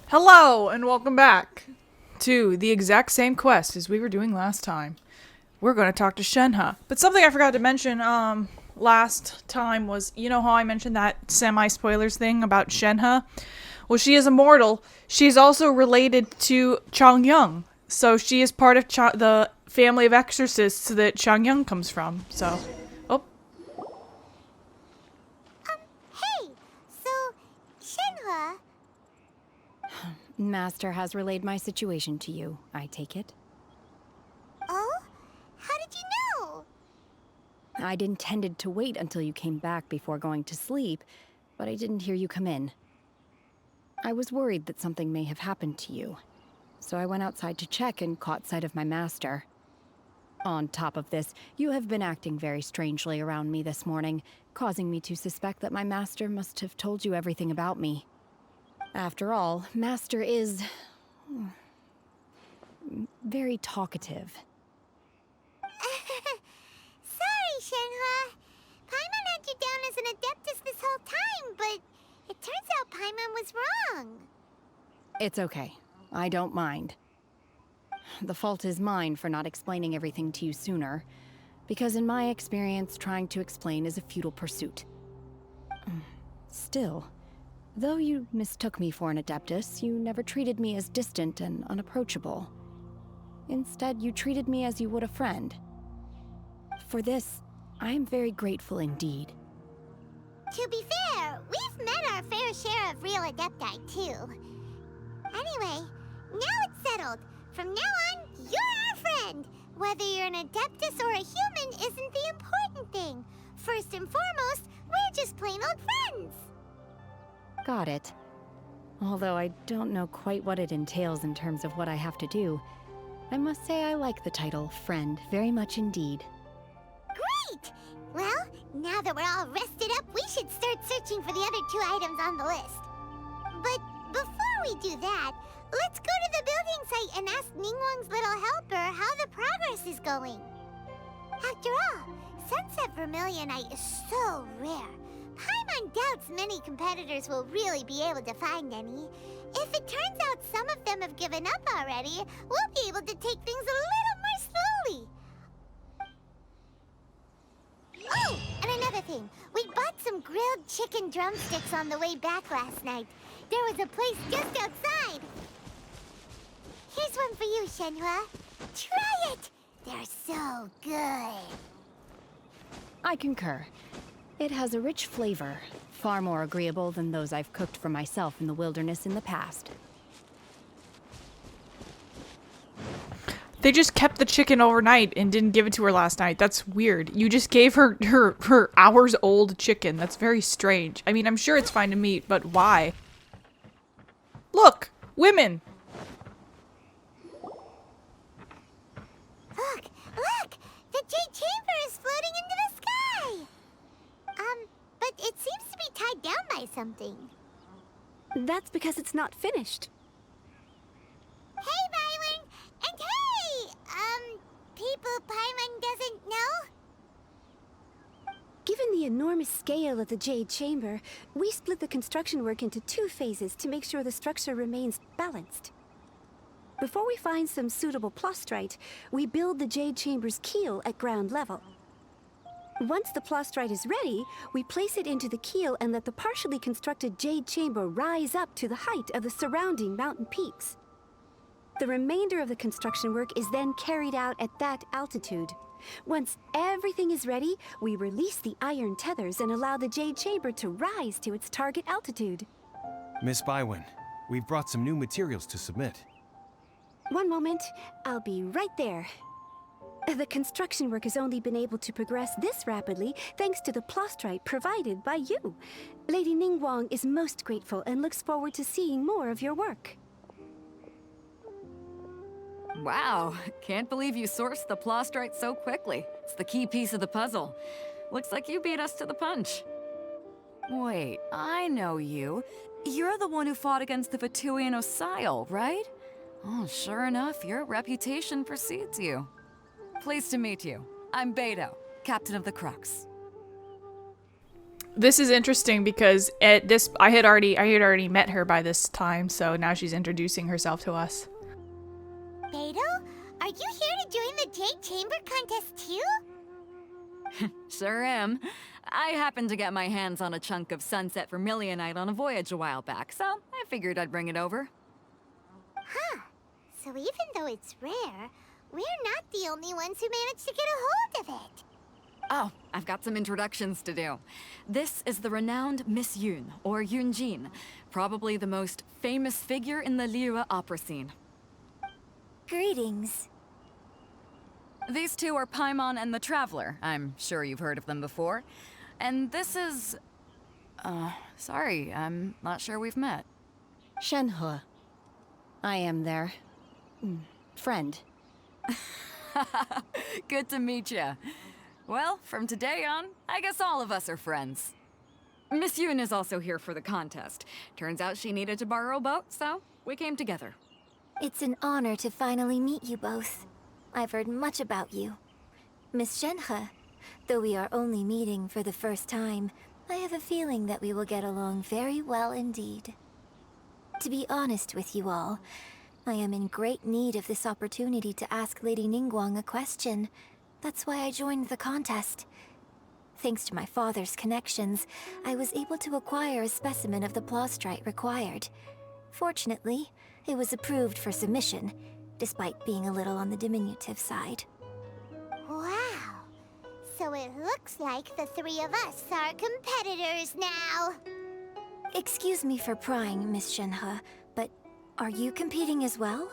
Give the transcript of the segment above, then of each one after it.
Hello, and welcome back to the exact same quest as we were doing last time. We're going to talk to Shenhe. But something I forgot to mention last time was, you know how I mentioned that semi-spoilers thing about Shenhe? Well, she is immortal. She's also related to Changyang. So she is part of the family of exorcists that Changyang comes from. So, oh. Hey! So, Shenhe... Master has relayed my situation to you, I take it. Oh? How did you know? I'd intended to wait until you came back before going to sleep, but I didn't hear you come in. I was worried that something may have happened to you, so I went outside to check and caught sight of my master. On top of this, you have been acting very strangely around me this morning, causing me to suspect that my master must have told you everything about me. After all, Master is... very talkative. Sorry, Shenhe. Paimon had you down as an Adeptus this whole time, but it turns out Paimon was wrong. It's okay. I don't mind. The fault is mine for not explaining everything to you sooner, because in my experience, trying to explain is a futile pursuit. Still, though you mistook me for an Adeptus, you never treated me as distant and unapproachable. Instead, you treated me as you would a friend. For this, I am very grateful indeed. To be fair, we've met our fair share of real Adepti, too. Anyway, now it's settled. From now on, you're our friend. Whether you're an Adeptus or a human isn't the important thing. First and foremost, we're just plain old friends. Got it. Although I don't know quite what it entails in terms of what I have to do, I must say I like the title Friend very much indeed. Great! Well, now that we're all rested up, we should start searching for the other 2 items on the list. But before we do that, let's go to the building site and ask Ningguang's little helper how the progress is going. After all, Sunset Vermilionite is so rare. Paimon doubts many competitors will really be able to find any. If it turns out some of them have given up already, we'll be able to take things a little more slowly. Oh, and another thing. We bought some grilled chicken drumsticks on the way back last night. There was a place just outside. Here's one for you, Shenhe. Try it! They're so good. I concur. It has a rich flavor, far more agreeable than those I've cooked for myself in the wilderness in the past. They just kept the chicken overnight and didn't give it to her last night. That's weird. You just gave her hours old chicken. That's very strange. I mean, I'm sure it's fine to meet, but why? Look! Women! Look! The Jade Chamber is floating into the sky! But it seems to be tied down by something. That's because it's not finished. Hey, Byron! And hey! People Paimon doesn't know? Given the enormous scale of the Jade Chamber, we split the construction work into 2 phases to make sure the structure remains balanced. Before we find some suitable plaustrite, we build the Jade Chamber's keel at ground level. Once the plaustrite is ready, we place it into the keel and let the partially constructed Jade Chamber rise up to the height of the surrounding mountain peaks. The remainder of the construction work is then carried out at that altitude. Once everything is ready, we release the iron tethers and allow the Jade Chamber to rise to its target altitude. Miss Bywin, we've brought some new materials to submit. One moment, I'll be right there. The construction work has only been able to progress this rapidly thanks to the plaustrite provided by you. Lady Ningguang is most grateful and looks forward to seeing more of your work. Wow, can't believe you sourced the plaustrite so quickly. It's the key piece of the puzzle. Looks like you beat us to the punch. Wait, I know you. You're the one who fought against the Vatuian Osile, right? Oh, sure enough, your reputation precedes you. Pleased to meet you. I'm Beidou, captain of the Crux. this is interesting because at this I had already met her by this time, so now she's introducing herself to us. Beidou, are you here to join the Jade Chamber contest too? Sure am. I happened to get my hands on a chunk of sunset vermilionite on a voyage a while back, so I figured I'd bring it over. Huh. So even though it's rare, we're not the only ones who managed to get a hold of it. Oh, I've got some introductions to do. This is the renowned Miss Yun, or Yun Jin, probably the most famous figure in the Liyue opera scene. Greetings. These two are Paimon and the Traveler. I'm sure you've heard of them before. And this is... sorry, I'm not sure we've met. Shenhe. I am their... friend. Good to meet you. Well, from today on, I guess all of us are friends. Miss Yun is also here for the contest. Turns out she needed to borrow a boat, so we came together. It's an honor to finally meet you both. I've heard much about you. Miss Shenhe, though we are only meeting for the first time, I have a feeling that we will get along very well indeed. To be honest with you all, I am in great need of this opportunity to ask Lady Ningguang a question. That's why I joined the contest. Thanks to my father's connections, I was able to acquire a specimen of the plaustrite required. Fortunately, it was approved for submission, despite being a little on the diminutive side. Wow! So it looks like the three of us are competitors now! Excuse me for prying, Miss Shenhe, but are you competing as well?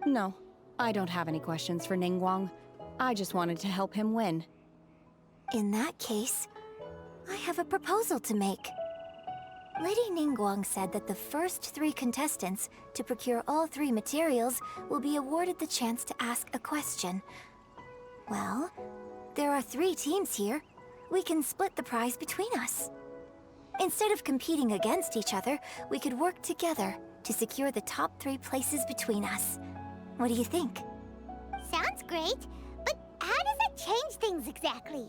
No, I don't have any questions for Ningguang. I just wanted to help him win. In that case, I have a proposal to make. Lady Ningguang said that the first 3 contestants to procure all 3 materials will be awarded the chance to ask a question. Well, there are 3 teams here. We can split the prize between us. Instead of competing against each other, we could work together to secure the top 3 places between us. What do you think? Sounds great, but how does that change things exactly?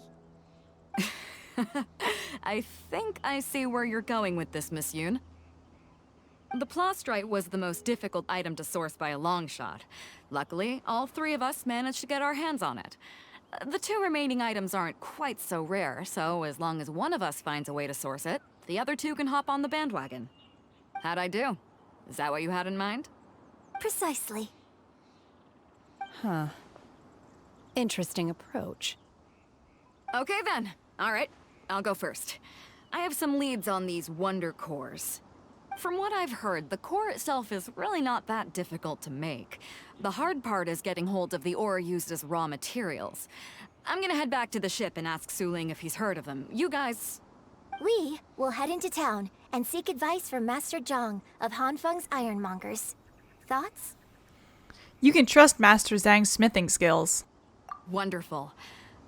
I think I see where you're going with this, Miss Yun. The plaustrite was the most difficult item to source by a long shot. Luckily, all 3 of us managed to get our hands on it. The 2 remaining items aren't quite so rare, so as long as one of us finds a way to source it, the other 2 can hop on the bandwagon. How'd I do? Is that what you had in mind? Precisely. Huh. Interesting approach. Okay then. All right, I'll go first. I have some leads on these wonder cores. From what I've heard, the core itself is really not that difficult to make. The hard part is getting hold of the ore used as raw materials. I'm gonna head back to the ship and ask Suling if he's heard of them. You guys... We will head into town and seek advice from Master Zhang of Hanfeng's Ironmongers. Thoughts? You can trust Master Zhang's smithing skills. Wonderful.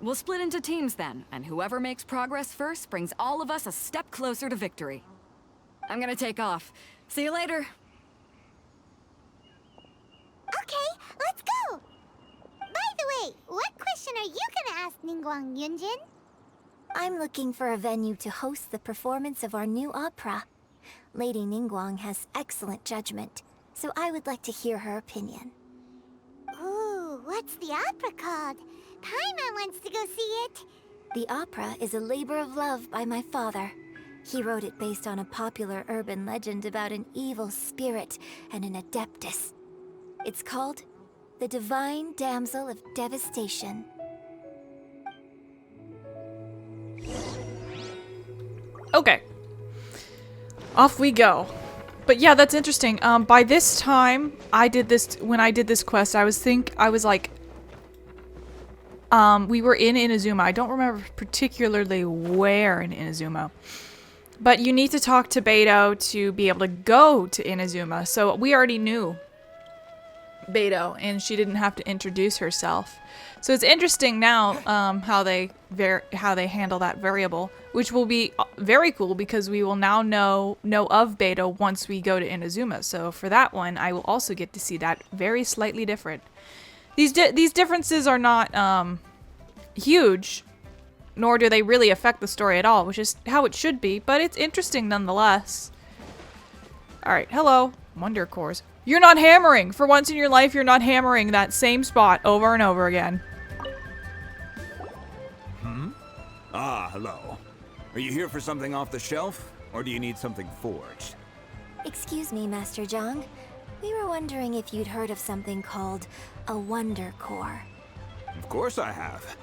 We'll split into teams then, and whoever makes progress first brings all of us a step closer to victory. I'm gonna take off. See you later. Okay, let's go! By the way, what question are you gonna ask Ningguang, Yun Jin? I'm looking for a venue to host the performance of our new opera. Lady Ningguang has excellent judgment, so I would like to hear her opinion. Ooh, what's the opera called? Paimon wants to go see it. The opera is a labor of love by my father. He wrote it based on a popular urban legend about an evil spirit and an adeptus. It's called The Divine Damsel of Devastation. Okay. Off we go. But yeah, that's interesting. By this time, when I did this quest, I was like, we were in Inazuma. I don't remember particularly where in Inazuma. But you need to talk to Beidou to be able to go to Inazuma. So we already knew Beidou, and she didn't have to introduce herself. So it's interesting now how they handle that variable, which will be very cool because we will now know of Beidou once we go to Inazuma. So for that one, I will also get to see that very slightly different. These differences are not huge, nor do they really affect the story at all, which is how it should be, but it's interesting nonetheless. Alright, hello. Wonder cores. You're not hammering! For once in your life, you're not hammering that same spot over and over again. Ah, hello. Are you here for something off the shelf, or do you need something forged? Excuse me, Master Zhang. We were wondering if you'd heard of something called a Wonder Core. Of course I have.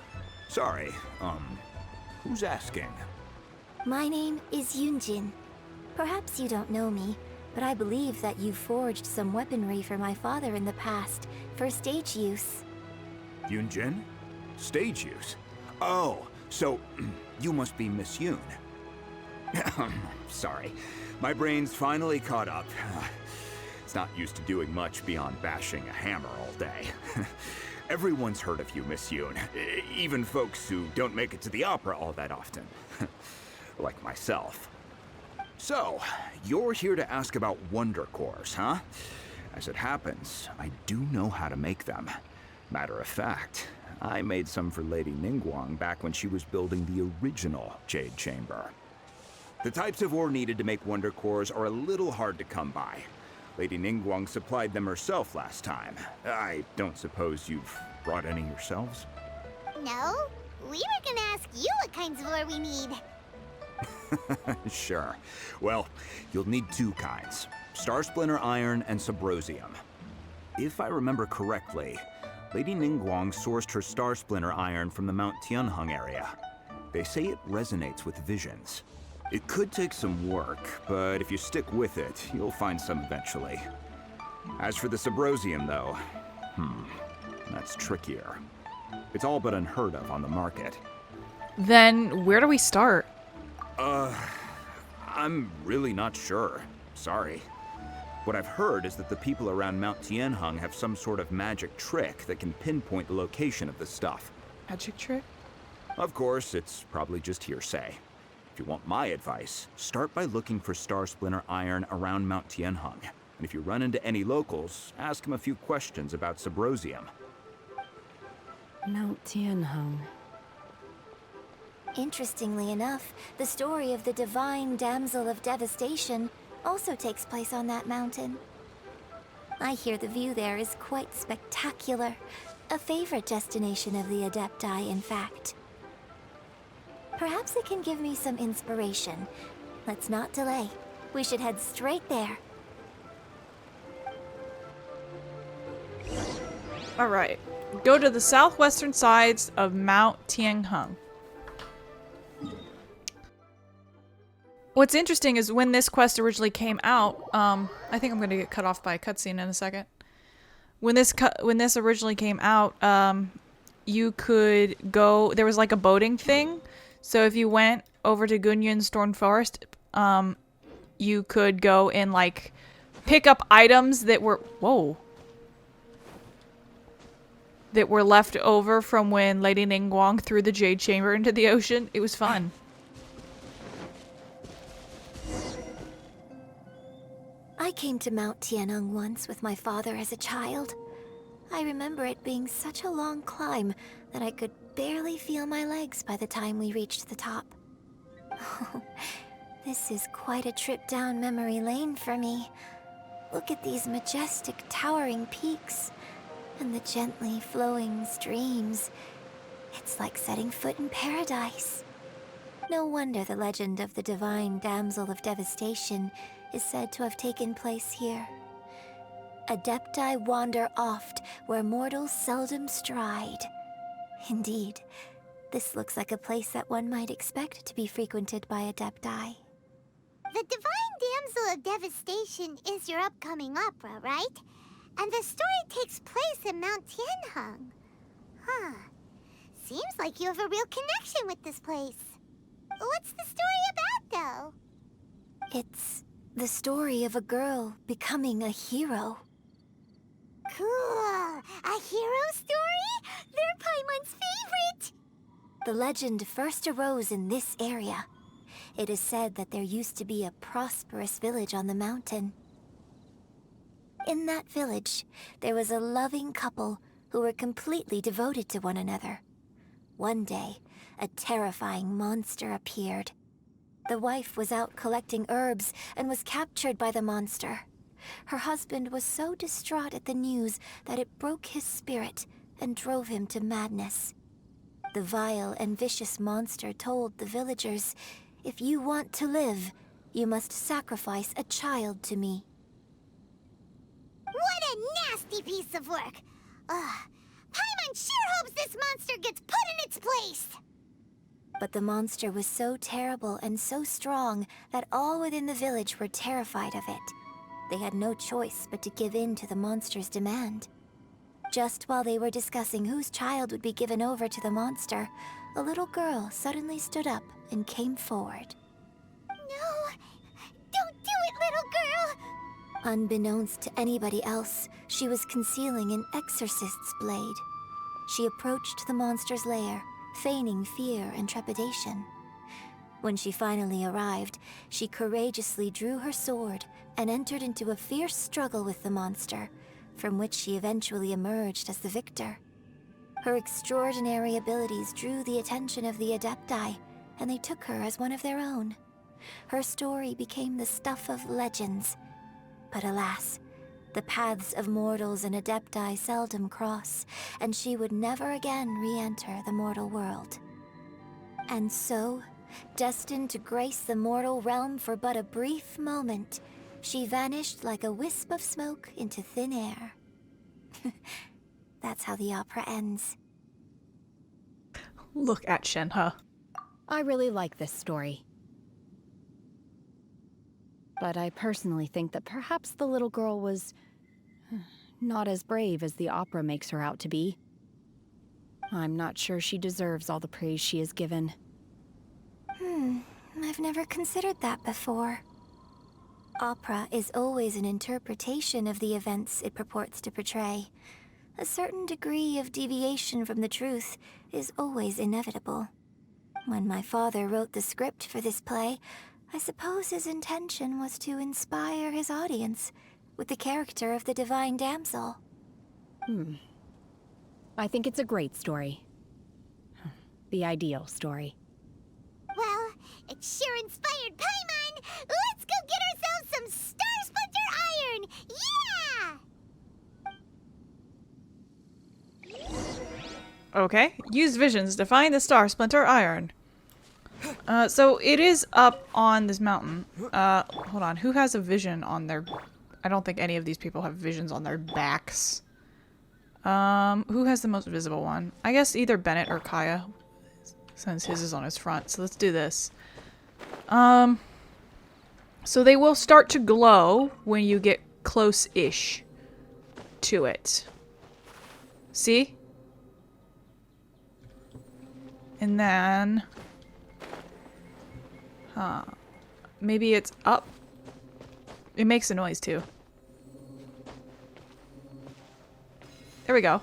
Sorry, who's asking? My name is Yun Jin. Perhaps you don't know me, but I believe that you forged some weaponry for my father in the past, for stage use. Yun Jin? Stage use? Oh, so you must be Miss Yun. Sorry, my brain's finally caught up. It's not used to doing much beyond bashing a hammer all day. Everyone's heard of you, Miss Yun. Even folks who don't make it to the opera all that often. Like myself. So, you're here to ask about Wonder Cores, huh? As it happens, I do know how to make them. Matter of fact, I made some for Lady Ningguang back when she was building the original Jade Chamber. The types of ore needed to make Wonder Cores are a little hard to come by. Lady Ningguang supplied them herself last time. I don't suppose you've brought any yourselves? No, we were gonna ask you what kinds of ore we need. Sure. Well, you'll need two kinds. Star Splinter Iron and Subrosium. If I remember correctly, Lady Ningguang sourced her Star Splinter Iron from the Mount Tianheng area. They say it resonates with visions. It could take some work, but if you stick with it, you'll find some eventually. As for the Subrosium, though, that's trickier. It's all but unheard of on the market. Then where do we start? I'm really not sure. Sorry. What I've heard is that the people around Mount Tianheng have some sort of magic trick that can pinpoint the location of the stuff. Magic trick? Of course, it's probably just hearsay. If you want my advice, start by looking for Star Splinter Iron around Mount Tianheng. And if you run into any locals, ask them a few questions about Subrosium. Mount Tianheng. Interestingly enough, the story of the divine damsel of devastation also takes place on that mountain. I hear the view there is quite spectacular. A favorite destination of the Adepti, in fact. Perhaps it can give me some inspiration. Let's not delay. We should head straight there. Alright. Go to the southwestern sides of Mount Tianheng. What's interesting is when this quest originally came out, I think I'm going to get cut off by a cutscene in a second. When this originally came out, you could go, there was like a boating thing. So if you went over to Gunyun's Storm Forest, you could go and like pick up items that were, that were left over from when Lady Ningguang threw the Jade Chamber into the ocean. It was fun. I came to Mount Tianheng once with my father as a child. I remember it being such a long climb that I could barely feel my legs by the time we reached the top. Oh, this is quite a trip down memory lane for me. Look at these majestic towering peaks and the gently flowing streams. It's like setting foot in paradise. No wonder the legend of the divine damsel of devastation is said to have taken place here. Adepti wander oft where mortals seldom stride. Indeed, this looks like a place that one might expect to be frequented by Adepti. The Divine Damsel of Devastation is your upcoming opera, right? And the story takes place in Mount Tianheng. Huh. Seems like you have a real connection with this place. What's the story about, though? It's the story of a girl becoming a hero. Cool. A hero story? They're Paimon's favorite! The legend first arose in this area. It is said that there used to be a prosperous village on the mountain. In that village, there was a loving couple who were completely devoted to one another. One day, a terrifying monster appeared. The wife was out collecting herbs and was captured by the monster. Her husband was so distraught at the news that it broke his spirit and drove him to madness. The vile and vicious monster told the villagers, "If you want to live, you must sacrifice a child to me." What a nasty piece of work! Ugh. Paimon sure hopes this monster gets put in its place! But the monster was so terrible and so strong that all within the village were terrified of it. They had no choice but to give in to the monster's demand. Just while they were discussing whose child would be given over to the monster, a little girl suddenly stood up and came forward. No! Don't do it, little girl! Unbeknownst to anybody else, she was concealing an exorcist's blade. She approached the monster's lair, feigning fear and trepidation. When she finally arrived, she courageously drew her sword and entered into a fierce struggle with the monster, from which she eventually emerged as the victor. Her extraordinary abilities drew the attention of the Adepti, and they took her as one of their own. Her story became the stuff of legends. But alas, the paths of mortals and Adepti seldom cross, and she would never again re-enter the mortal world. And so, destined to grace the mortal realm for but a brief moment, she vanished like a wisp of smoke into thin air. That's how the opera ends. Look at Shenhe. I really like this story. But I personally think that perhaps the little girl was not as brave as the opera makes her out to be. I'm not sure she deserves all the praise she is given. I've never considered that before. Opera is always an interpretation of the events it purports to portray. A certain degree of deviation from the truth is always inevitable. When my father wrote the script for this play, I suppose his intention was to inspire his audience with the character of the divine damsel. I think it's a great story. The ideal story. Well, it sure inspired Paimon! Let's go get ourselves some Star Splinter Iron! Yeah! Okay. Use visions to find the Star Splinter Iron. So it is up on this mountain. Hold on. Who has a vision on their... I don't think any of these people have visions on their backs. Who has the most visible one? I guess either Bennett or Kaya, since his is on his front. So let's do this. So they will start to glow when you get close-ish to it. See? And then... maybe it's up. It makes a noise too. There we go.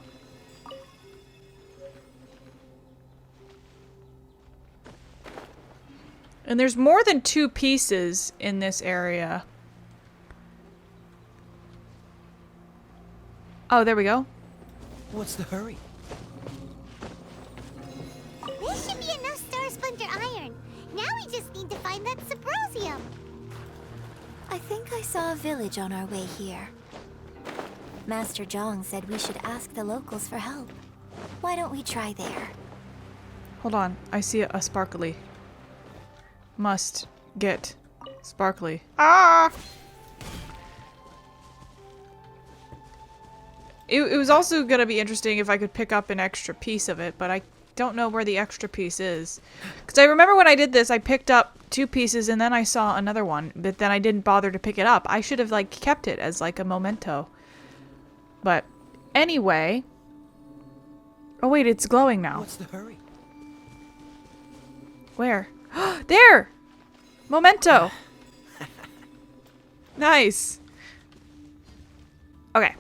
And there's more than 2 pieces in this area. Oh, there we go. What's the hurry? This should be enough Star Splinter Iron. Now we just need to find that Symposium. I think I saw a village on our way here. Master Zhang said we should ask the locals for help. Why don't we try there? Hold on. I see a sparkly. Must get sparkly. Ah! It was also gonna be interesting if I could pick up an extra piece of it, but I don't know where the extra piece is. Because I remember when I did this, I picked up 2 pieces and then I saw another one, but then I didn't bother to pick it up. I should have, like, kept it as, like, a memento. But, anyway... Oh, wait, it's glowing now. What's the hurry? Where? There! Memento! Nice! Okay.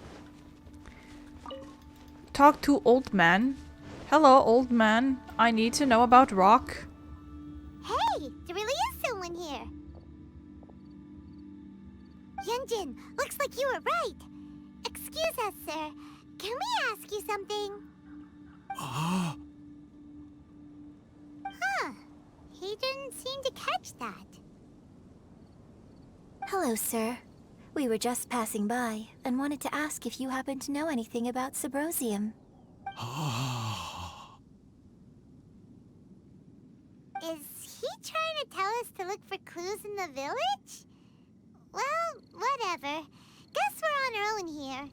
Talk to old man. Hello, old man. I need to know about rock. Hey, there really is someone here. Yun Jin, looks like you were right. Excuse us, sir. Can we ask you something? He didn't seem to catch that. Hello, sir. We were just passing by and wanted to ask if you happen to know anything about Subrosium. Is he trying to tell us to look for clues in the village? Well, whatever. Guess we're on our own here.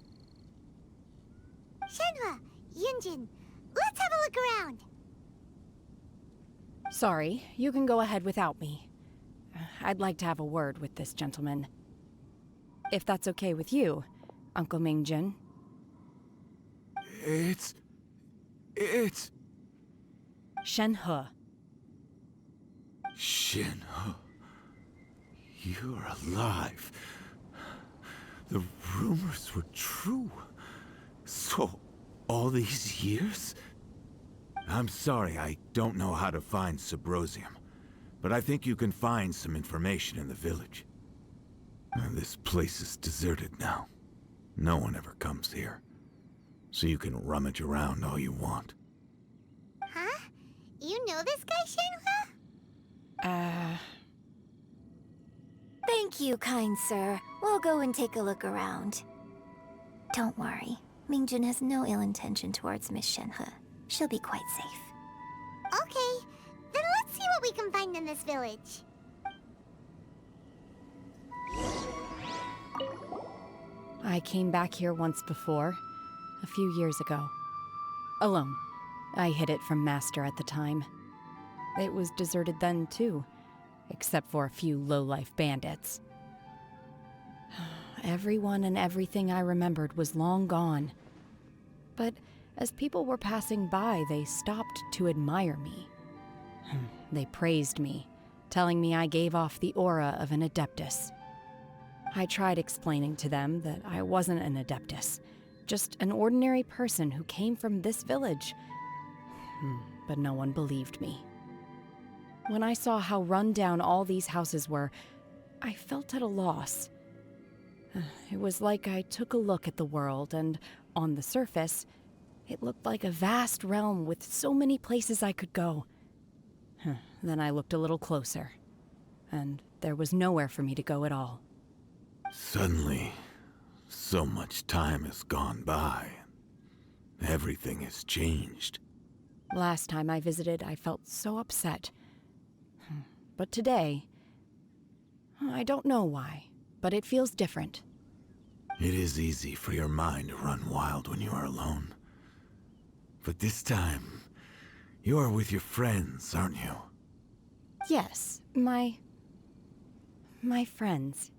Shenhe, Yun Jin, let's have a look around. Sorry, you can go ahead without me. I'd like to have a word with this gentleman. If that's okay with you, Uncle Mingjin. It's... Shenhe. Shenhe. You're alive. The rumors were true. So, all these years? I'm sorry, I don't know how to find Subrosium, but I think you can find some information in the village. This place is deserted now. No one ever comes here. So you can rummage around all you want. Huh? You know this guy, Shenhe? Thank you, kind sir. We'll go and take a look around. Don't worry. Mingjin has no ill intention towards Miss Shenhe. She'll be quite safe. Okay, then let's see what we can find in this village. I came back here once before, a few years ago. Alone. I hid it from Master at the time. It was deserted then, too, except for a few low-life bandits. Everyone and everything I remembered was long gone. But as people were passing by, they stopped to admire me. They praised me, telling me I gave off the aura of an Adeptus. I tried explaining to them that I wasn't an Adeptus, just an ordinary person who came from this village. But no one believed me. When I saw how run down all these houses were, I felt at a loss. It was like I took a look at the world, and on the surface, it looked like a vast realm with so many places I could go. Then I looked a little closer, and there was nowhere for me to go at all. Suddenly, so much time has gone by. Everything has changed. Last time I visited, I felt so upset. But today, I don't know why, but it feels different. It is easy for your mind to run wild when you are alone. But this time, you are with your friends, aren't you? Yes, my friends.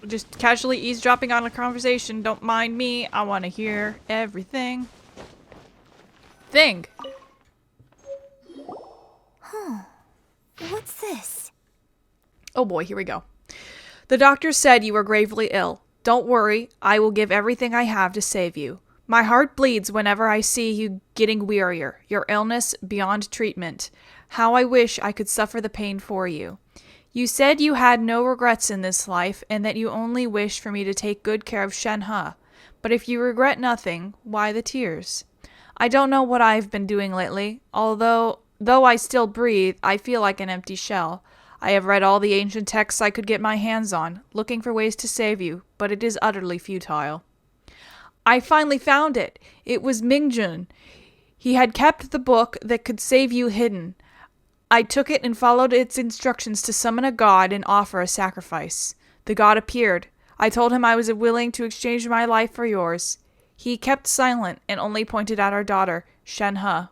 Just casually eavesdropping on a conversation. Don't mind me. I want to hear everything. Thing. What's this? Oh boy, here we go. The doctor said you were gravely ill. Don't worry, I will give everything I have to save you. My heart bleeds whenever I see you getting wearier, your illness beyond treatment. How I wish I could suffer the pain for you. You said you had no regrets in this life and that you only wished for me to take good care of Shenhe. But if you regret nothing, why the tears? I don't know what I've been doing lately. Though I still breathe, I feel like an empty shell. I have read all the ancient texts I could get my hands on, looking for ways to save you, but it is utterly futile. I finally found it. It was Mingjin. He had kept the book that could save you hidden. I took it and followed its instructions to summon a god and offer a sacrifice. The god appeared. I told him I was willing to exchange my life for yours. He kept silent and only pointed at our daughter, Shenhe.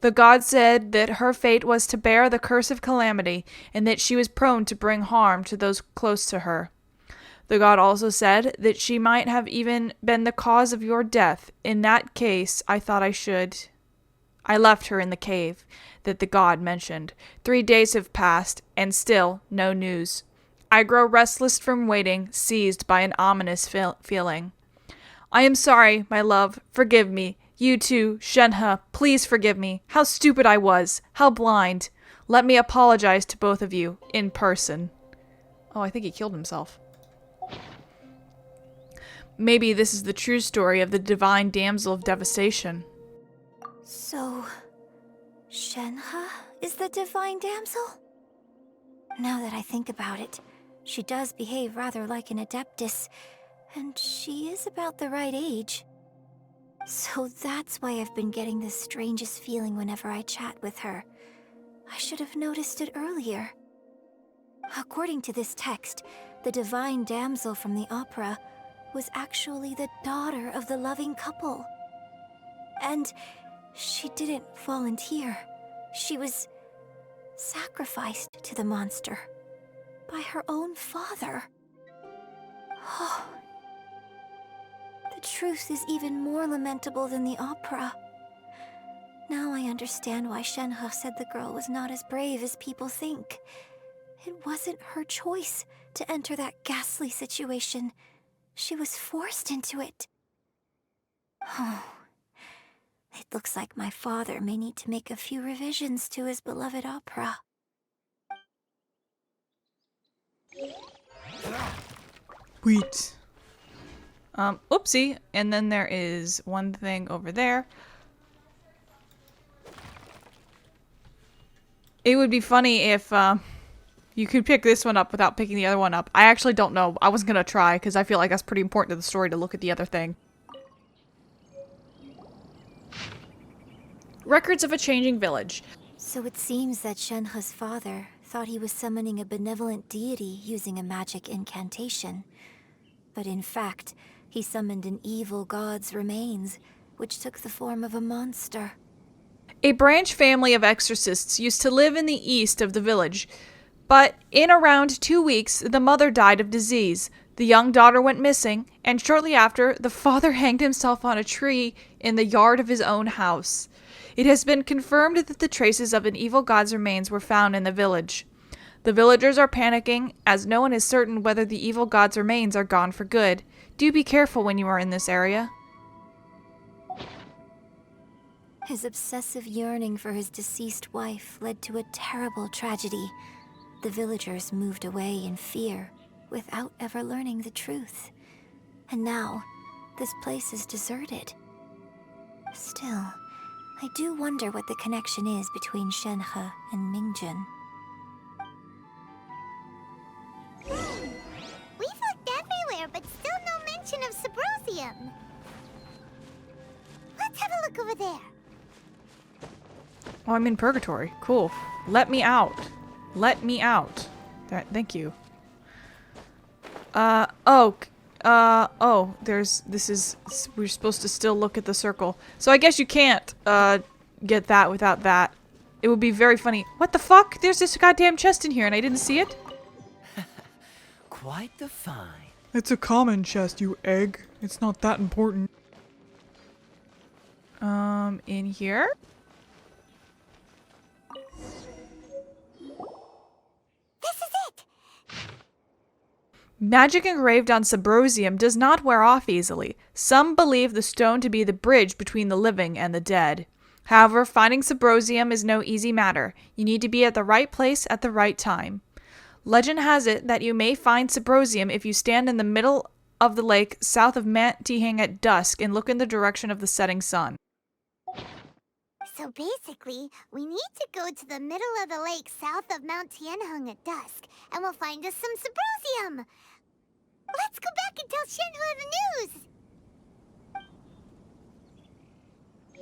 The god said that her fate was to bear the curse of calamity and that she was prone to bring harm to those close to her. The god also said that she might have even been the cause of your death. In that case, I thought I should. I left her in the cave that the god mentioned. 3 days have passed, and still no news. I grow restless from waiting, seized by an ominous feeling. I am sorry, my love. Forgive me. You too, Shenhe, please forgive me. How stupid I was. How blind. Let me apologize to both of you, in person. Oh, I think he killed himself. Maybe this is the true story of the divine damsel of devastation. So, Shenhe is the divine damsel? Now that I think about it, she does behave rather like an adeptus, and she is about the right age. So that's why I've been getting the strangest feeling whenever I chat with her. I should have noticed it earlier. According to this text, the divine damsel from the opera was actually the daughter of the loving couple. And she didn't volunteer. She was sacrificed to the monster by her own father. Oh, the truth is even more lamentable than the opera. Now I understand why Shenhe said the girl was not as brave as people think. It wasn't her choice to enter that ghastly situation. She was forced into it. Oh, it looks like my father may need to make a few revisions to his beloved opera. Wait. Oopsie. And then there is one thing over there. It would be funny if, you could pick this one up without picking the other one up. I actually don't know. I wasn't gonna try, because I feel like that's pretty important to the story to look at the other thing. Records of a changing village. So it seems that Shenhe's father thought he was summoning a benevolent deity using a magic incantation. But in fact, he summoned an evil god's remains, which took the form of a monster. A branch family of exorcists used to live in the east of the village. But in around 2 weeks, the mother died of disease. The young daughter went missing, and shortly after, the father hanged himself on a tree in the yard of his own house. It has been confirmed that the traces of an evil god's remains were found in the village. The villagers are panicking, as no one is certain whether the evil god's remains are gone for good. Do be careful when you are in this area. His obsessive yearning for his deceased wife led to a terrible tragedy. The villagers moved away in fear, without ever learning the truth. And now, this place is deserted. Still, I do wonder what the connection is between Shenhe and Mingjin. We've looked everywhere, but still no mention of Sabrosium. Let's have a look over there. Oh, I'm in purgatory. Cool. Let me out. Let me out. Thank you. We're supposed to still look at the circle. So I guess you can't, get that without that. It would be very funny. What the fuck? There's this goddamn chest in here and I didn't see it? Quite the find. It's a common chest, you egg. It's not that important. In here? This is it! Magic engraved on Sabrosium does not wear off easily. Some believe the stone to be the bridge between the living and the dead. However, finding Sabrosium is no easy matter. You need to be at the right place at the right time. Legend has it that you may find Sabrosium if you stand in the middle of the lake south of Mount Tianheng at dusk and look in the direction of the setting sun. So basically, we need to go to the middle of the lake south of Mount Tianheng at dusk, and we'll find us some Sabrosium! Let's go back and tell Shenhe the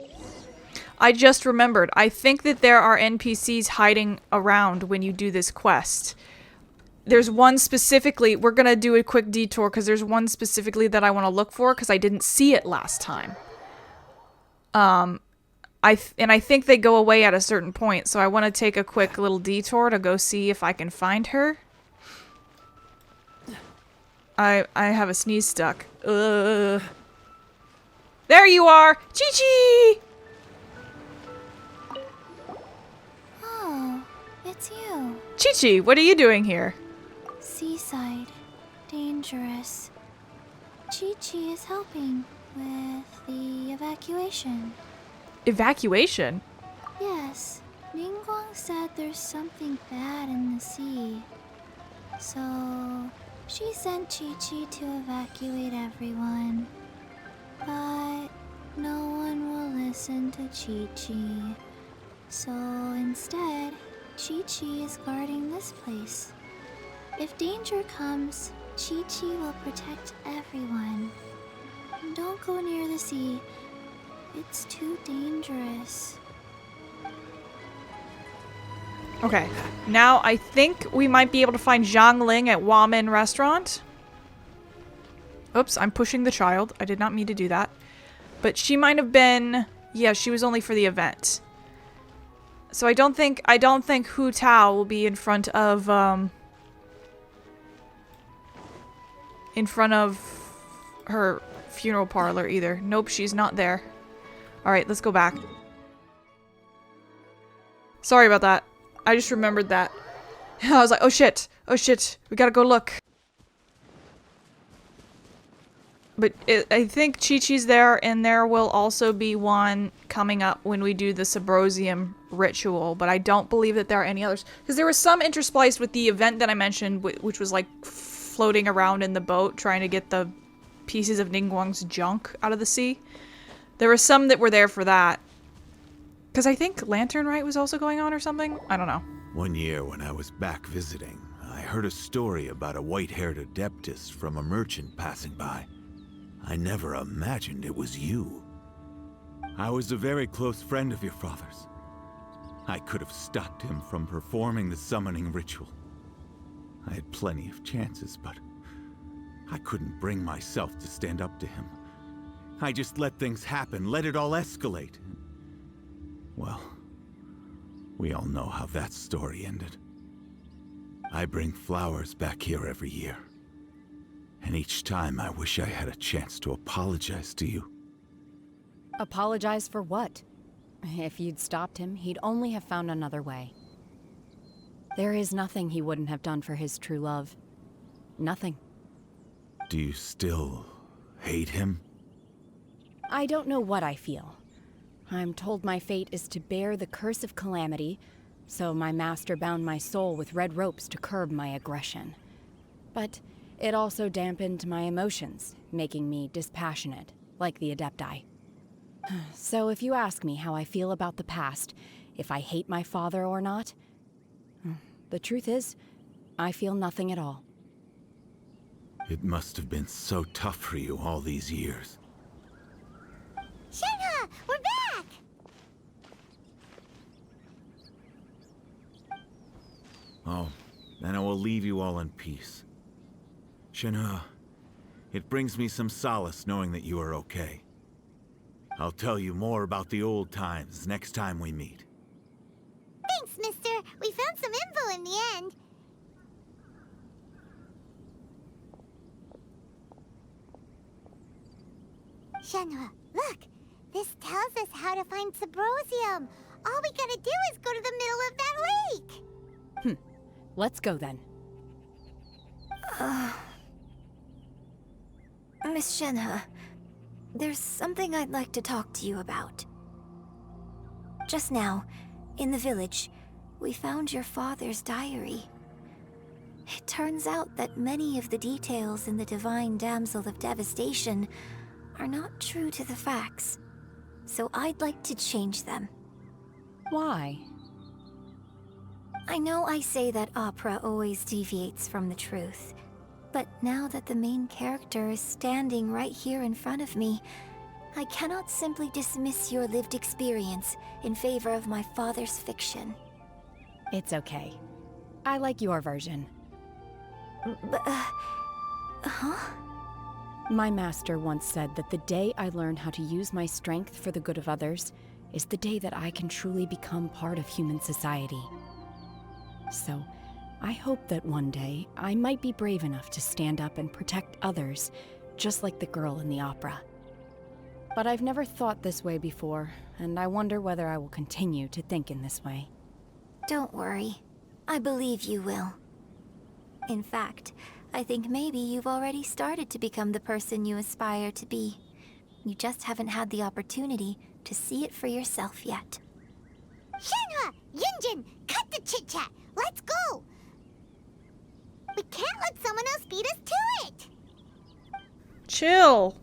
news! I just remembered. I think that there are NPCs hiding around when you do this quest. There's one specifically, we're gonna do a quick detour because there's one specifically that I want to look for because I didn't see it last time. I think they go away at a certain point, so I want to take a quick little detour to go see if I can find her. I have a sneeze stuck. There you are! Chi-Chi! Oh, it's you. Chi-Chi, what are you doing here? Seaside. Dangerous. Chi-Chi is helping with the evacuation. Evacuation? Yes. Mingguang said there's something bad in the sea. So, she sent Chi-Chi to evacuate everyone. But no one will listen to Chi-Chi. So instead, Chi-Chi is guarding this place. If danger comes, Chi-Chi will protect everyone. Don't go near the sea. It's too dangerous. Okay, now I think we might be able to find Zhang Ling at Wamin Restaurant. Oops, I'm pushing the child. I did not mean to do that. But she might have been... Yeah, she was only for the event. So I don't think Hu Tao will be in front of her funeral parlor either. Nope, she's not there. Alright, let's go back. Sorry about that. I just remembered that. I was like, oh shit, we gotta go look. But I think Chi-Chi's there, and there will also be one coming up when we do the Subrosium ritual, but I don't believe that there are any others. Because there was some interspliced with the event that I mentioned, which was like floating around in the boat, trying to get the pieces of Ningguang's junk out of the sea. There were some that were there for that. Because I think Lantern Rite was also going on or something? I don't know. One year when I was back visiting, I heard a story about a white-haired adeptus from a merchant passing by. I never imagined it was you. I was a very close friend of your father's. I could have stopped him from performing the summoning ritual. I had plenty of chances, but I couldn't bring myself to stand up to him. I just let things happen, let it all escalate. Well, we all know how that story ended. I bring flowers back here every year. And each time I wish I had a chance to apologize to you. Apologize for what? If you'd stopped him, he'd only have found another way. There is nothing he wouldn't have done for his true love. Nothing. Do you still hate him? I don't know what I feel. I'm told my fate is to bear the curse of calamity, so my master bound my soul with red ropes to curb my aggression. But it also dampened my emotions, making me dispassionate, like the Adepti. So if you ask me how I feel about the past, if I hate my father or not, the truth is, I feel nothing at all. It must have been so tough for you all these years. Shenhe, we're back! Oh, then I will leave you all in peace. Shenhe, it brings me some solace knowing that you are okay. I'll tell you more about the old times next time we meet. Thanks, mister. We found some info in the end. Shenhe, look! This tells us how to find Subrosium. All we gotta do is go to the middle of that lake. Let's go then. Miss Shenhe, there's something I'd like to talk to you about. Just now, in the village, we found your father's diary. It turns out that many of the details in the Divine Damsel of Devastation are not true to the facts, so I'd like to change them. Why? I know I say that opera always deviates from the truth, but now that the main character is standing right here in front of me, I cannot simply dismiss your lived experience in favor of my father's fiction. It's okay. I like your version. But, huh? My master once said that the day I learn how to use my strength for the good of others is the day that I can truly become part of human society. So, I hope that one day I might be brave enough to stand up and protect others, just like the girl in the opera. But I've never thought this way before, and I wonder whether I will continue to think in this way. Don't worry. I believe you will. In fact, I think maybe you've already started to become the person you aspire to be. You just haven't had the opportunity to see it for yourself yet. Shenhe! Yun Jin! Cut the chit-chat! Let's go! We can't let someone else beat us to it! Chill.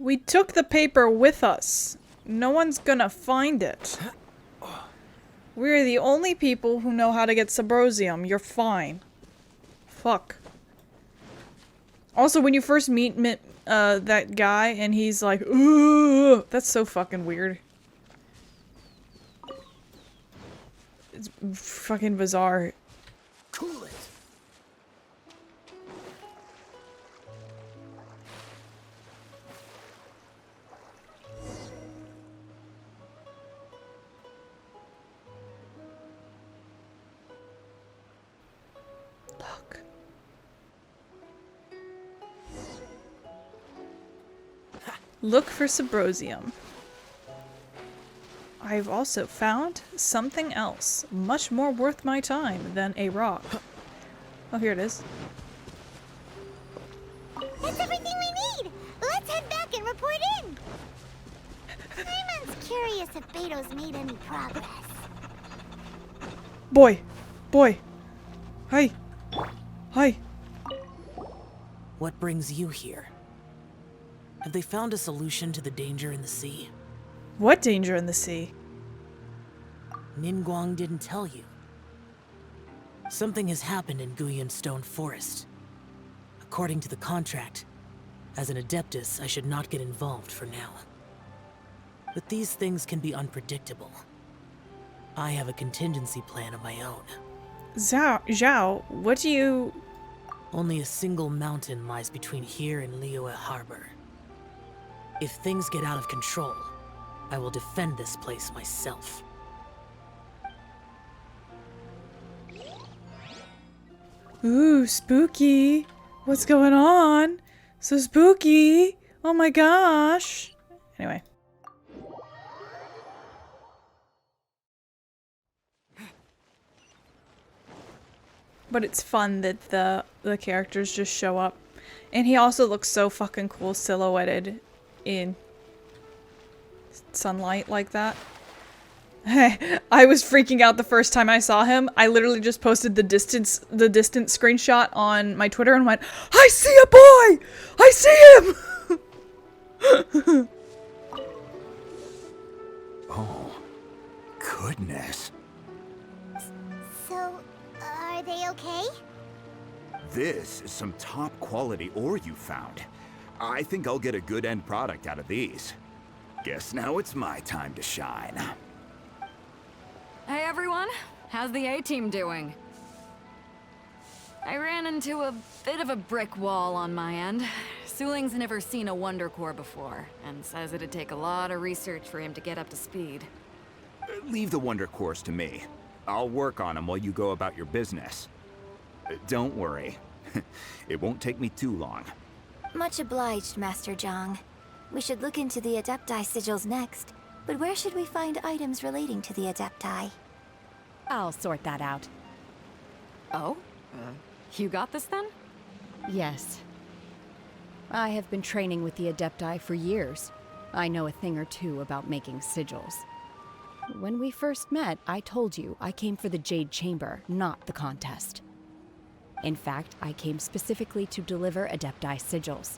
We took the paper with us. No one's gonna find it. We're the only people who know how to get Subrosium. You're fine. Fuck. Also, when you first meet that guy and he's like, ooh, that's so fucking weird. It's fucking bizarre. Cool it. Look. Look for Subrosium. I've also found something else, much more worth my time than a rock. Oh, here it is. That's everything we need! Let's head back and report in! Paimon's curious if Beidou's made any progress. Boy! Boy! Hi! Hi! What brings you here? Have they found a solution to the danger in the sea? What danger in the sea? Ningguang didn't tell you. Something has happened in Guyan Stone Forest. According to the contract, as an Adeptus, I should not get involved for now. But these things can be unpredictable. I have a contingency plan of my own. Zhao, what do you... Only a single mountain lies between here and Liyue Harbor. If things get out of control, I will defend this place myself. Ooh, spooky. What's going on? So spooky. Oh my gosh. Anyway. But it's fun that the characters just show up. And he also looks so fucking cool silhouetted in sunlight like that. I was freaking out the first time I saw him. I literally just posted the distance screenshot on my Twitter and went, I see a boy! I see him! Oh, goodness. So, are they okay? This is some top quality ore you found. I think I'll get a good end product out of these. Guess now it's my time to shine. Hey everyone, how's the A-team doing? I ran into a bit of a brick wall on my end. Suling's never seen a Wonder Core before, and says it'd take a lot of research for him to get up to speed. Leave the Wonder Cores to me. I'll work on them while you go about your business. Don't worry. It won't take me too long. Much obliged, Master Zhang. We should look into the Adepti Sigils next. But where should we find items relating to the Adepti? I'll sort that out. Oh? You got this then? Yes. I have been training with the Adepti for years. I know a thing or two about making sigils. When we first met, I told you I came for the Jade Chamber, not the contest. In fact, I came specifically to deliver Adepti Sigils.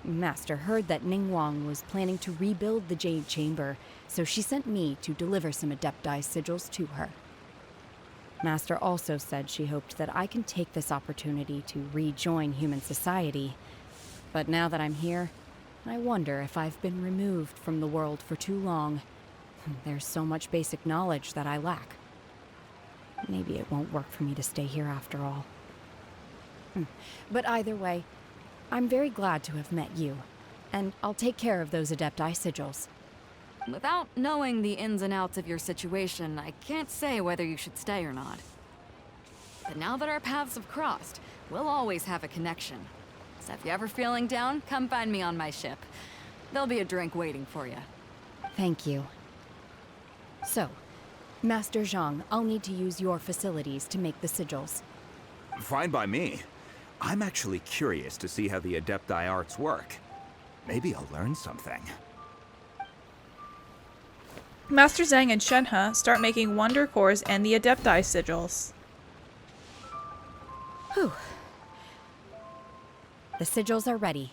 Master heard that Ningguang was planning to rebuild the Jade Chamber, so she sent me to deliver some Adepti Sigils to her. Master also said she hoped that I can take this opportunity to rejoin human society. But now that I'm here, I wonder if I've been removed from the world for too long. There's so much basic knowledge that I lack. Maybe it won't work for me to stay here after all. But either way, I'm very glad to have met you, and I'll take care of those Adepti Sigils. Without knowing the ins and outs of your situation, I can't say whether you should stay or not. But now that our paths have crossed, we'll always have a connection. So if you're ever feeling down, come find me on my ship. There'll be a drink waiting for you. Thank you. So, Master Zhang, I'll need to use your facilities to make the sigils. Fine by me. I'm actually curious to see how the Adepti arts work. Maybe I'll learn something. Master Zhang and Shenhe start making Wonder Cores and the Adepti Sigils. Whew. The sigils are ready.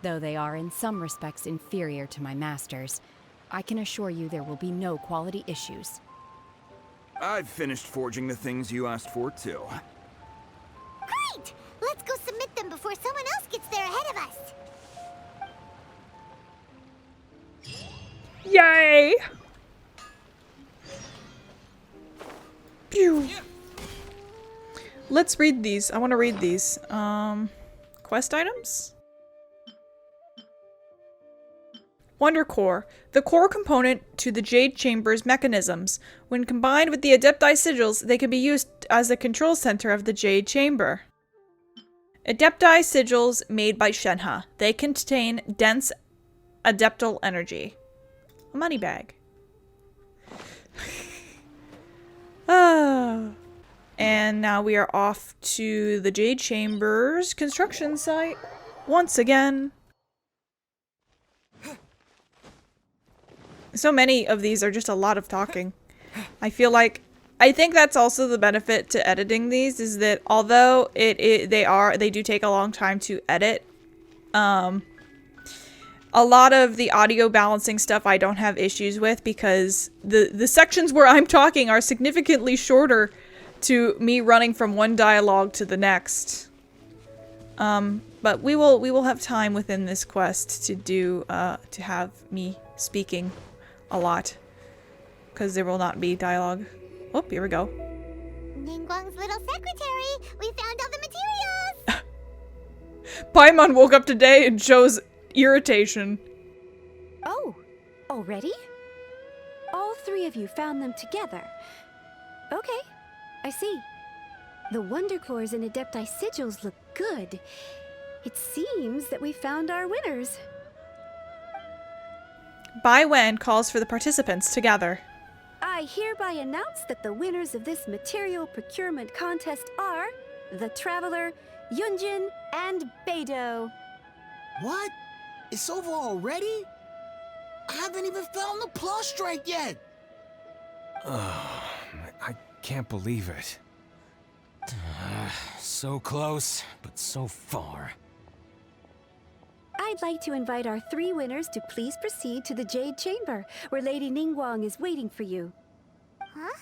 Though they are in some respects inferior to my masters, I can assure you there will be no quality issues. I've finished forging the things you asked for, too. Great! Let's go submit them before someone else gets there ahead of us. Yay! Pew. Let's read these. I want to read these. Quest items? Wonder Core, the core component to the Jade Chamber's mechanisms. When combined with the Adepti Sigils, they can be used as the control center of the Jade Chamber. Adepti Sigils made by Shenhe. They contain dense adeptal energy. A money bag. And now we are off to the Jade Chamber's construction site once again. So many of these are just a lot of talking. I think that's also the benefit to editing these, is that although they do take a long time to edit, a lot of the audio balancing stuff I don't have issues with, because the sections where I'm talking are significantly shorter to me running from one dialogue to the next. But we will have time within this quest to have me speaking a lot, because there will not be dialogue. Oh, here we go. Ningguang's little secretary, we found all the materials! Paimon woke up today and shows irritation. Oh, already? All three of you found them together. Okay, I see. The Wonder Cores and Adepti Sigils look good. It seems that we found our winners. Bai Wen calls for the participants to gather. I hereby announce that the winners of this material procurement contest are the Traveler, Yun Jin, and Beidou. What? It's over already? I haven't even found the plaustrite yet! I can't believe it. So close, but so far. I'd like to invite our three winners to please proceed to the Jade Chamber, where Lady Ningguang is waiting for you. Huh?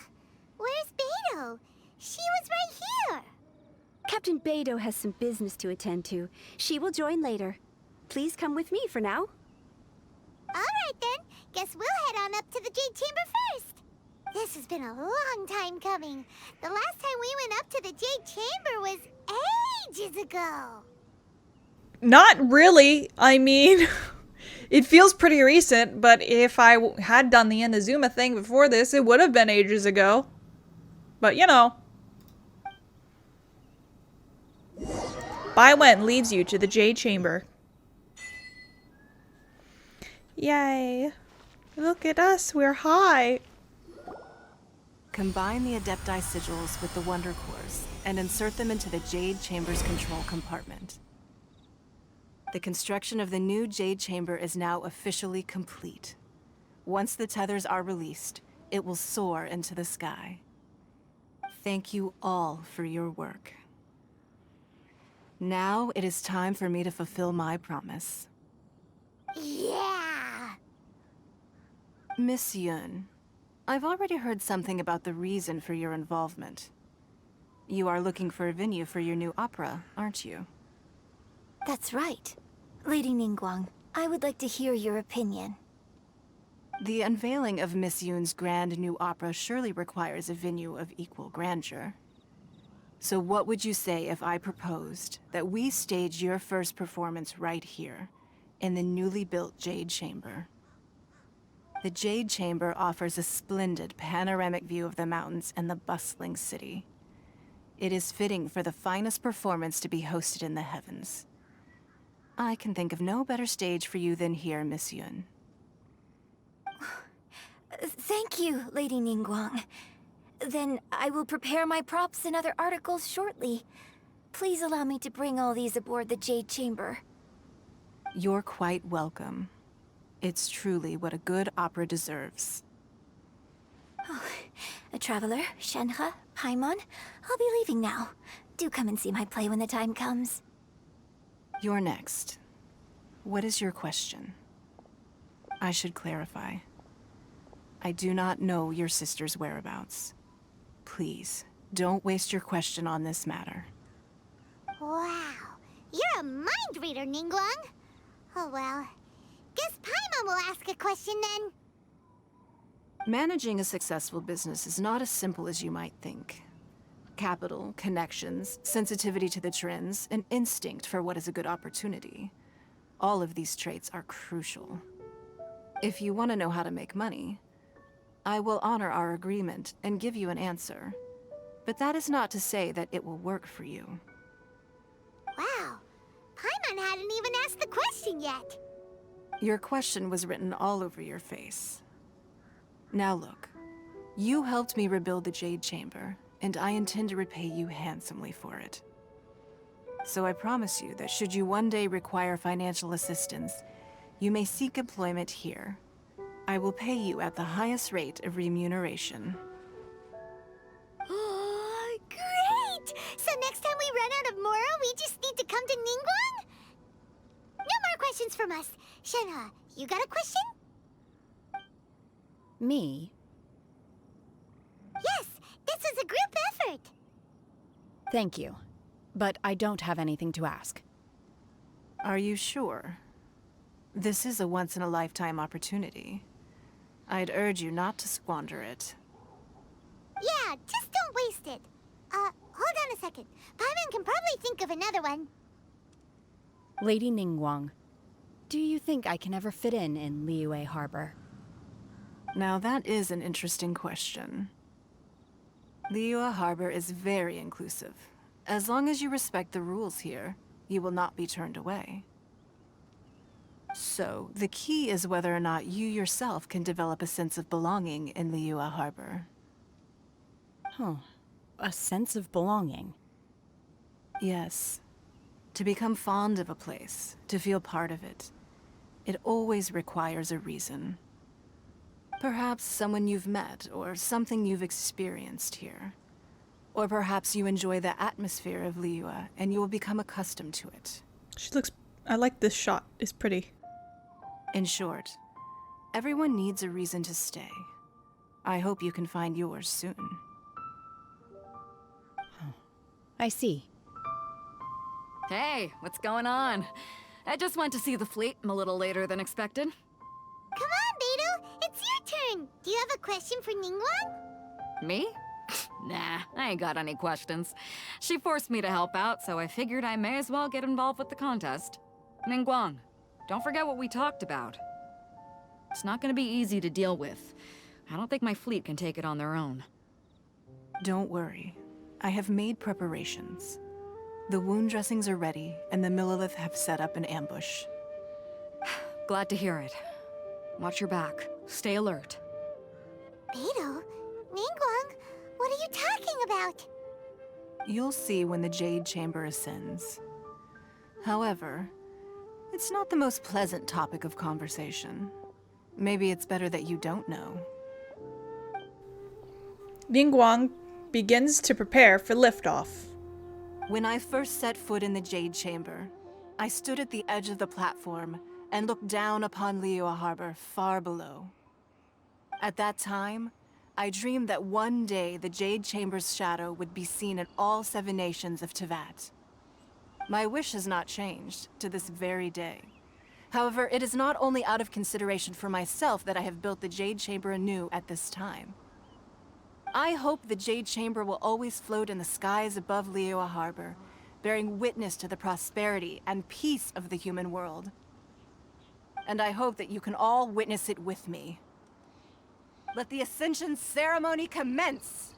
Where's Beidou? She was right here! Captain Beidou has some business to attend to. She will join later. Please come with me for now. Alright then, guess we'll head on up to the Jade Chamber first. This has been a long time coming. The last time we went up to the Jade Chamber was ages ago. Not really. I mean, it feels pretty recent, but if I had done the Inazuma thing before this, it would have been ages ago. But, you know. Bai Wen leads you to the Jade Chamber. Yay. Look at us, we're high. Combine the Adepti Sigils with the Wonder Cores and insert them into the Jade Chamber's control compartment. The construction of the new Jade Chamber is now officially complete. Once the tethers are released, it will soar into the sky. Thank you all for your work. Now it is time for me to fulfill my promise. Yeah! Miss Yun, I've already heard something about the reason for your involvement. You are looking for a venue for your new opera, aren't you? That's right. Lady Ningguang, I would like to hear your opinion. The unveiling of Miss Yun's grand new opera surely requires a venue of equal grandeur. So what would you say if I proposed that we stage your first performance right here, in the newly built Jade Chamber? The Jade Chamber offers a splendid panoramic view of the mountains and the bustling city. It is fitting for the finest performance to be hosted in the heavens. I can think of no better stage for you than here, Miss Yun. Thank you, Lady Ningguang. Then I will prepare my props and other articles shortly. Please allow me to bring all these aboard the Jade Chamber. You're quite welcome. It's truly what a good opera deserves. Oh, a traveler, Shenhe, Paimon, I'll be leaving now. Do come and see my play when the time comes. You're next. What is your question? I should clarify. I do not know your sister's whereabouts. Please, don't waste your question on this matter. Wow, you're a mind reader, Ningguang. Oh well, guess Paimon will ask a question then. Managing a successful business is not as simple as you might think. Capital, connections, sensitivity to the trends, and instinct for what is a good opportunity. All of these traits are crucial. If you want to know how to make money, I will honor our agreement and give you an answer. But that is not to say that it will work for you. Wow, Paimon hadn't even asked the question yet. Your question was written all over your face. Now look, you helped me rebuild the Jade Chamber, and I intend to repay you handsomely for it. So I promise you that should you one day require financial assistance, you may seek employment here. I will pay you at the highest rate of remuneration. Oh, great! So next time we run out of Mora, we just need to come to Ningguang? No more questions from us. Shenhe, you got a question? Me? Yes, this is a group effort. Thank you. But I don't have anything to ask. Are you sure? This is a once-in-a-lifetime opportunity. I'd urge you not to squander it. Yeah, just don't waste it. Hold on a second. Paimon can probably think of another one. Lady Ningguang, do you think I can ever fit in Liyue Harbor? Now that is an interesting question. Liyue Harbor is very inclusive. As long as you respect the rules here, you will not be turned away. So, the key is whether or not you yourself can develop a sense of belonging in Liyue Harbor. Huh. A sense of belonging. Yes. To become fond of a place, to feel part of it, it always requires a reason. Perhaps someone you've met, or something you've experienced here. Or perhaps you enjoy the atmosphere of Liyue, and you will become accustomed to it. I like this shot. It's pretty. In short, everyone needs a reason to stay. I hope you can find yours soon. I see. Hey, what's going on? I just went to see the fleet a little later than expected. Come on, Beidou, it's your turn. Do you have a question for Ningguang? Me? Nah, I ain't got any questions. She forced me to help out, so I figured I may as well get involved with the contest. Ningguang, don't forget what we talked about. It's not gonna be easy to deal with. I don't think my fleet can take it on their own. Don't worry. I have made preparations. The wound dressings are ready, and the Millilith have set up an ambush. Glad to hear it. Watch your back. Stay alert. Beidou? Ningguang? What are you talking about? You'll see when the Jade Chamber ascends. However, it's not the most pleasant topic of conversation. Maybe it's better that you don't know. Ningguang begins to prepare for liftoff. When I first set foot in the Jade Chamber, I stood at the edge of the platform and looked down upon Liyue Harbor far below. At that time, I dreamed that one day the Jade Chamber's shadow would be seen in all 7 nations of Teyvat. My wish has not changed to this very day. However, it is not only out of consideration for myself that I have built the Jade Chamber anew at this time. I hope the Jade Chamber will always float in the skies above Liyue Harbor, bearing witness to the prosperity and peace of the human world. And I hope that you can all witness it with me. Let the Ascension ceremony commence!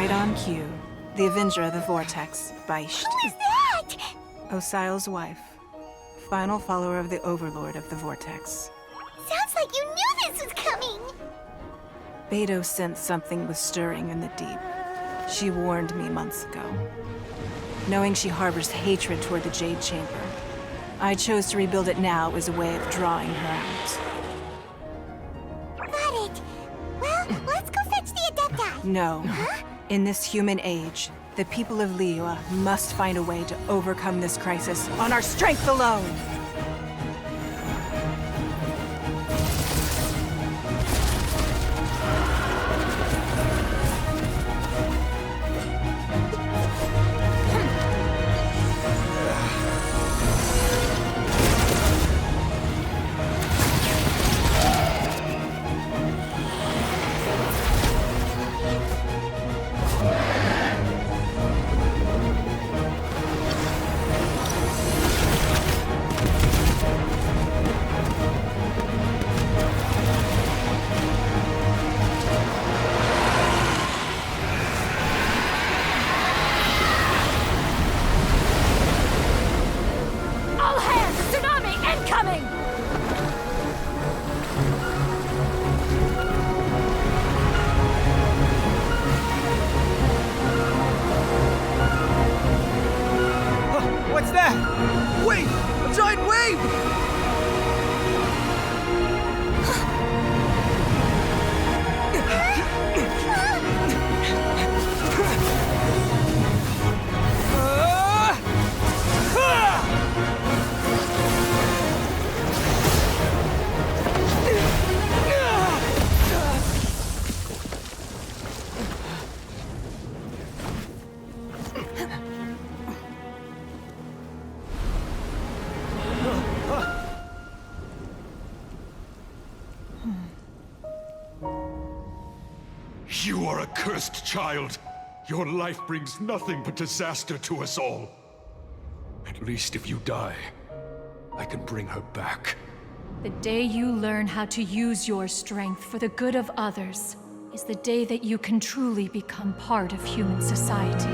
Right on cue. The Avenger of the Vortex, Beidou. Who is that? Osial's wife. Final follower of the Overlord of the Vortex. Sounds like you knew this was coming. Beidou sensed something was stirring in the deep. She warned me months ago. Knowing she harbors hatred toward the Jade Chamber, I chose to rebuild it now as a way of drawing her out. Got it. Well, let's go fetch the Adepti. No. Huh? In this human age, the people of Liyue must find a way to overcome this crisis on our strength alone! What's that? Wait! A giant wave! You are a cursed child. Your life brings nothing but disaster to us all. At least if you die, I can bring her back. The day you learn how to use your strength for the good of others is the day that you can truly become part of human society.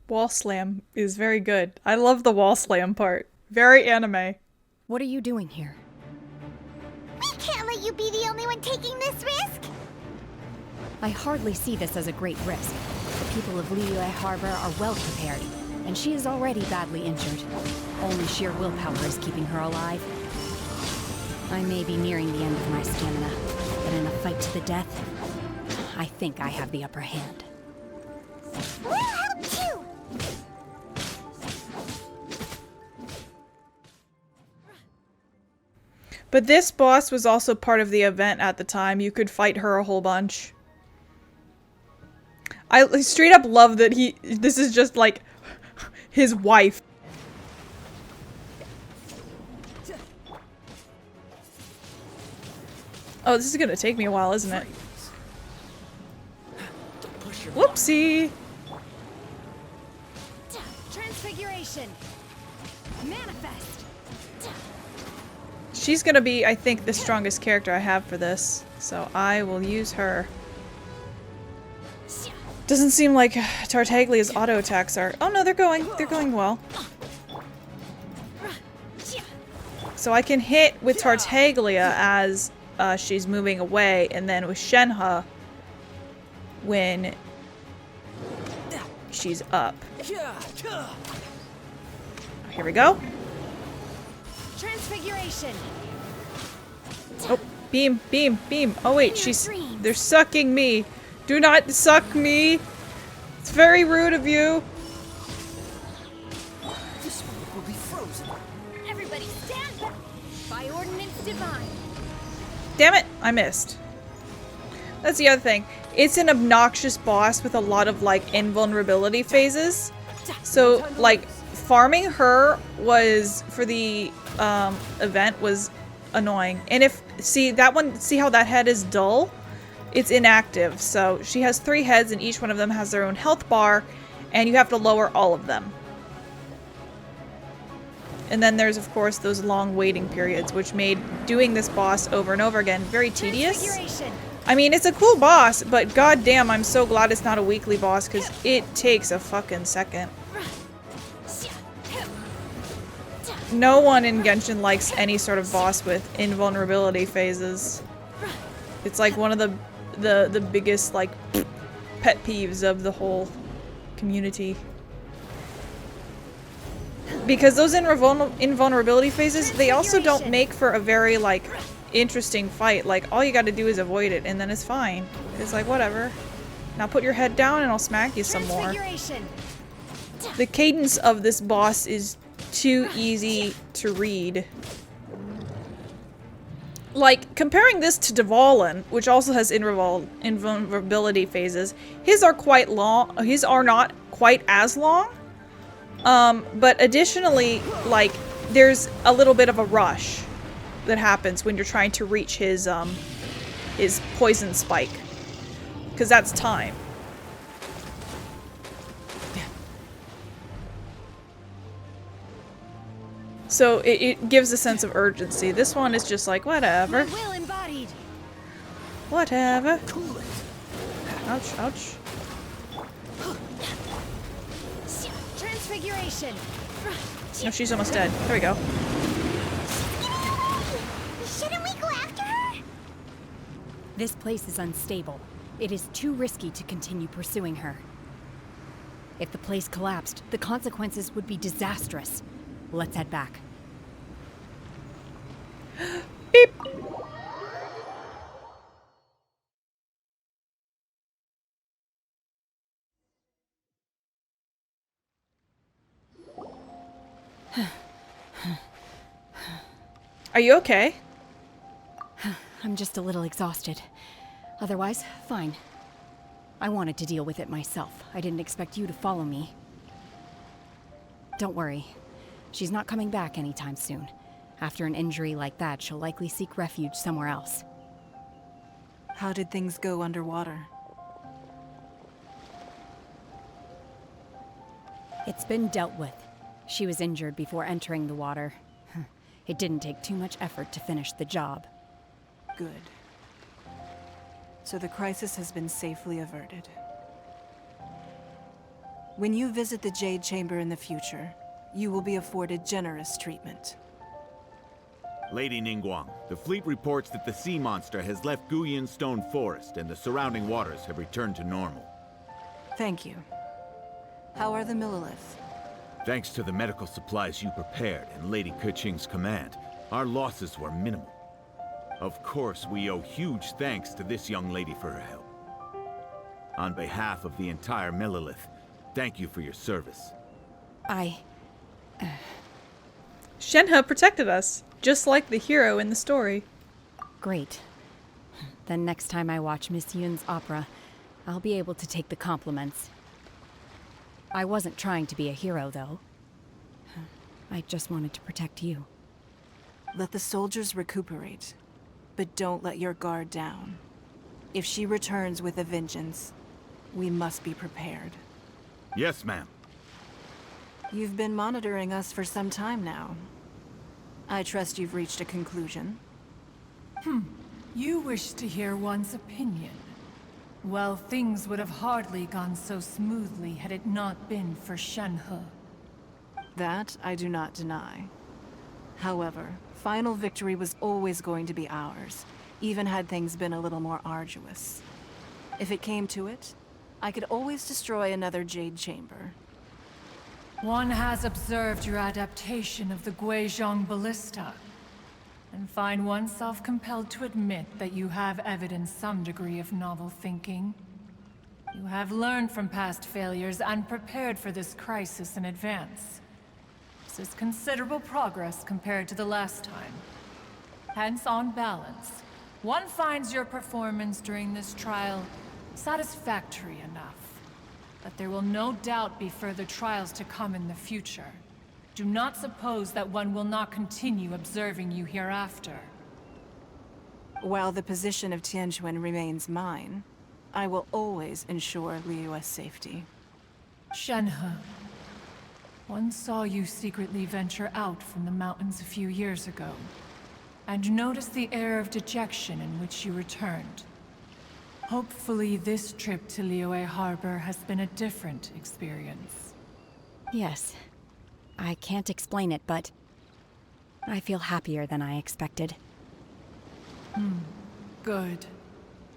Wall slam is very good. I love the wall slam part. Very anime. What are you doing here? We can't let you be the only one taking this risk. I hardly see this as a great risk. The people of Liyue Harbor are well prepared, and she is already badly injured. Only sheer willpower is keeping her alive. I may be nearing the end of my stamina, but in a fight to the death, I think I have the upper hand. We'll help too. But this boss was also part of the event at the time. You could fight her a whole bunch. I straight up love that this is just like his wife. Oh, this is gonna take me a while, isn't it? Whoopsie! Transfiguration! Manifest! She's gonna be, I think, the strongest character I have for this, so I will use her. Doesn't seem like Tartaglia's auto attacks are. Oh no, they're going well. So I can hit with Tartaglia as she's moving away, and then with Shenhe when she's up. Here we go. Transfiguration. Oh, beam, beam, beam. Oh wait, they're sucking me. Do not suck me. It's very rude of you. This one will be frozen. Everybody stand back. By ordinance divine. Damn it, I missed. That's the other thing. It's an obnoxious boss with a lot of like invulnerability phases. So like farming her was for the event was annoying. And if see how that head is dull? It's inactive. So she has 3 heads and each one of them has their own health bar and you have to lower all of them. And then there's of course those long waiting periods which made doing this boss over and over again very tedious. I mean, it's a cool boss, but goddamn, I'm so glad it's not a weekly boss because it takes a fucking second. No one in Genshin likes any sort of boss with invulnerability phases. It's like one of the biggest like pet peeves of the whole community. Because those invulnerability phases, they also don't make for a very like interesting fight. Like all you gotta do is avoid it and then it's fine. It's like whatever. Now put your head down and I'll smack you some more. The cadence of this boss is too easy to read. Like comparing this to Dvalin, which also has invulnerability phases, his are quite long. His are not quite as long. But additionally, like there's a little bit of a rush that happens when you're trying to reach his poison spike, because that's time. So it gives a sense of urgency. This one is just like whatever. Will embodied. Whatever. Ouch! Ouch! Transfiguration. No, she's almost dead. There we go. Shouldn't we go after her? This place is unstable. It is too risky to continue pursuing her. If the place collapsed, the consequences would be disastrous. Let's head back. Beep. Are you okay? I'm just a little exhausted. Otherwise, fine. I wanted to deal with it myself. I didn't expect you to follow me. Don't worry. She's not coming back anytime soon. After an injury like that, she'll likely seek refuge somewhere else. How did things go underwater? It's been dealt with. She was injured before entering the water. It didn't take too much effort to finish the job. Good. So the crisis has been safely averted. When you visit the Jade Chamber in the future, you will be afforded generous treatment. Lady Ningguang, the fleet reports that the sea monster has left Guyan Stone Forest and the surrounding waters have returned to normal. Thank you. How are the Millilith? Thanks to the medical supplies you prepared and Lady Keqing's command, our losses were minimal. Of course, we owe huge thanks to this young lady for her help. On behalf of the entire Millilith, thank you for your service. Shenhe protected us, just like the hero in the story. Great. Then next time I watch Miss Yun's opera, I'll be able to take the compliments. I wasn't trying to be a hero, though. I just wanted to protect you. Let the soldiers recuperate, but don't let your guard down. If she returns with a vengeance, we must be prepared. Yes, ma'am. You've been monitoring us for some time now. I trust you've reached a conclusion. You wish to hear one's opinion. Well, things would have hardly gone so smoothly had it not been for Shenhe. That I do not deny. However, final victory was always going to be ours, even had things been a little more arduous. If it came to it, I could always destroy another Jade Chamber. One has observed your adaptation of the Guizhong ballista, and find oneself compelled to admit that you have evidenced some degree of novel thinking. You have learned from past failures and prepared for this crisis in advance. This is considerable progress compared to the last time. Hence, on balance, one finds your performance during this trial satisfactory enough. But there will no doubt be further trials to come in the future. Do not suppose that one will not continue observing you hereafter. While the position of Tianquan remains mine, I will always ensure Liyue's safety. Shenhe, one saw you secretly venture out from the mountains a few years ago, and noticed the air of dejection in which you returned. Hopefully this trip to Liyue Harbor has been a different experience. Yes. I can't explain it, but I feel happier than I expected. Good.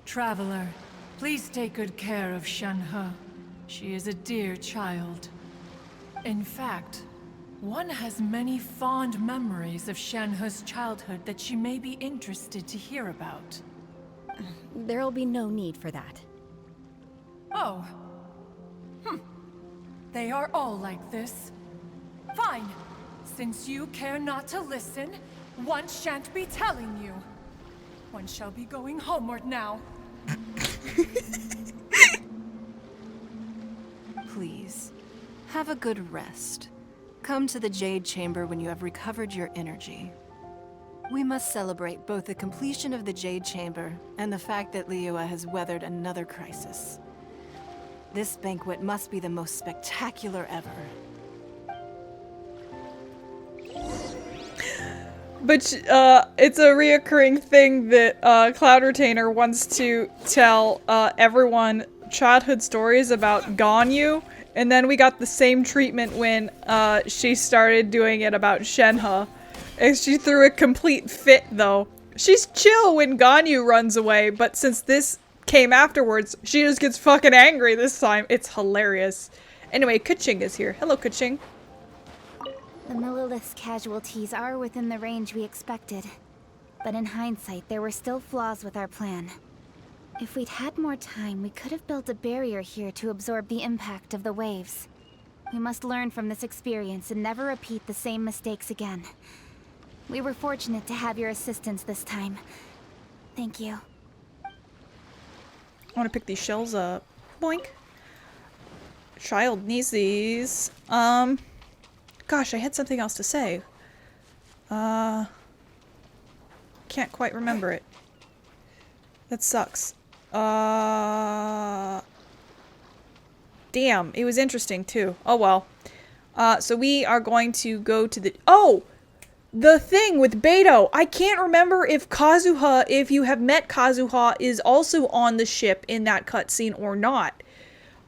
Traveler, please take good care of Shenhe. She is a dear child. In fact, one has many fond memories of Shenhe's childhood that she may be interested to hear about. There'll be no need for that. Oh. They are all like this. Fine. Since you care not to listen, one shan't be telling you. One shall be going homeward now. Please, have a good rest. Come to the Jade Chamber when you have recovered your energy. We must celebrate both the completion of the Jade Chamber and the fact that Liyue has weathered another crisis. This banquet must be the most spectacular ever. But it's a reoccurring thing that Cloud Retainer wants to tell everyone childhood stories about Ganyu, and then we got the same treatment when she started doing it about Shenhe. And she threw a complete fit, though. She's chill when Ganyu runs away, but since this came afterwards, she just gets fucking angry this time. It's hilarious. Anyway, Kuching is here. Hello, Kuching. The Millilith's casualties are within the range we expected. But in hindsight, there were still flaws with our plan. If we'd had more time, we could have built a barrier here to absorb the impact of the waves. We must learn from this experience and never repeat the same mistakes again. We were fortunate to have your assistance this time. Thank you. I want to pick these shells up. Boink. Child needs these. Gosh, I had something else to say. Can't quite remember it. That sucks. Damn, it was interesting too. Oh well. So we are going to go to the... Oh! The thing with Beidou. I can't remember if Kazuha, if you have met Kazuha, is also on the ship in that cutscene or not.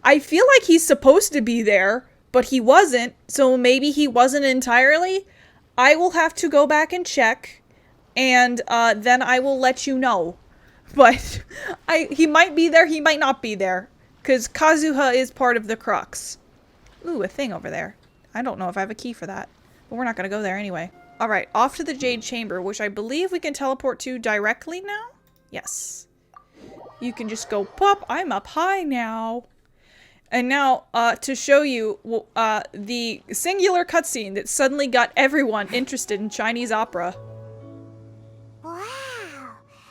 I feel like he's supposed to be there, but he wasn't, so maybe he wasn't entirely. I will have to go back and check, and then I will let you know. But he might be there, he might not be there, because Kazuha is part of the Crux. Ooh, a thing over there. I don't know if I have a key for that, but we're not going to go there anyway. Alright, off to the Jade Chamber, which I believe we can teleport to directly now? Yes. You can just go pop, I'm up high now. And now, to show you the singular cutscene that suddenly got everyone interested in Chinese opera. Wow!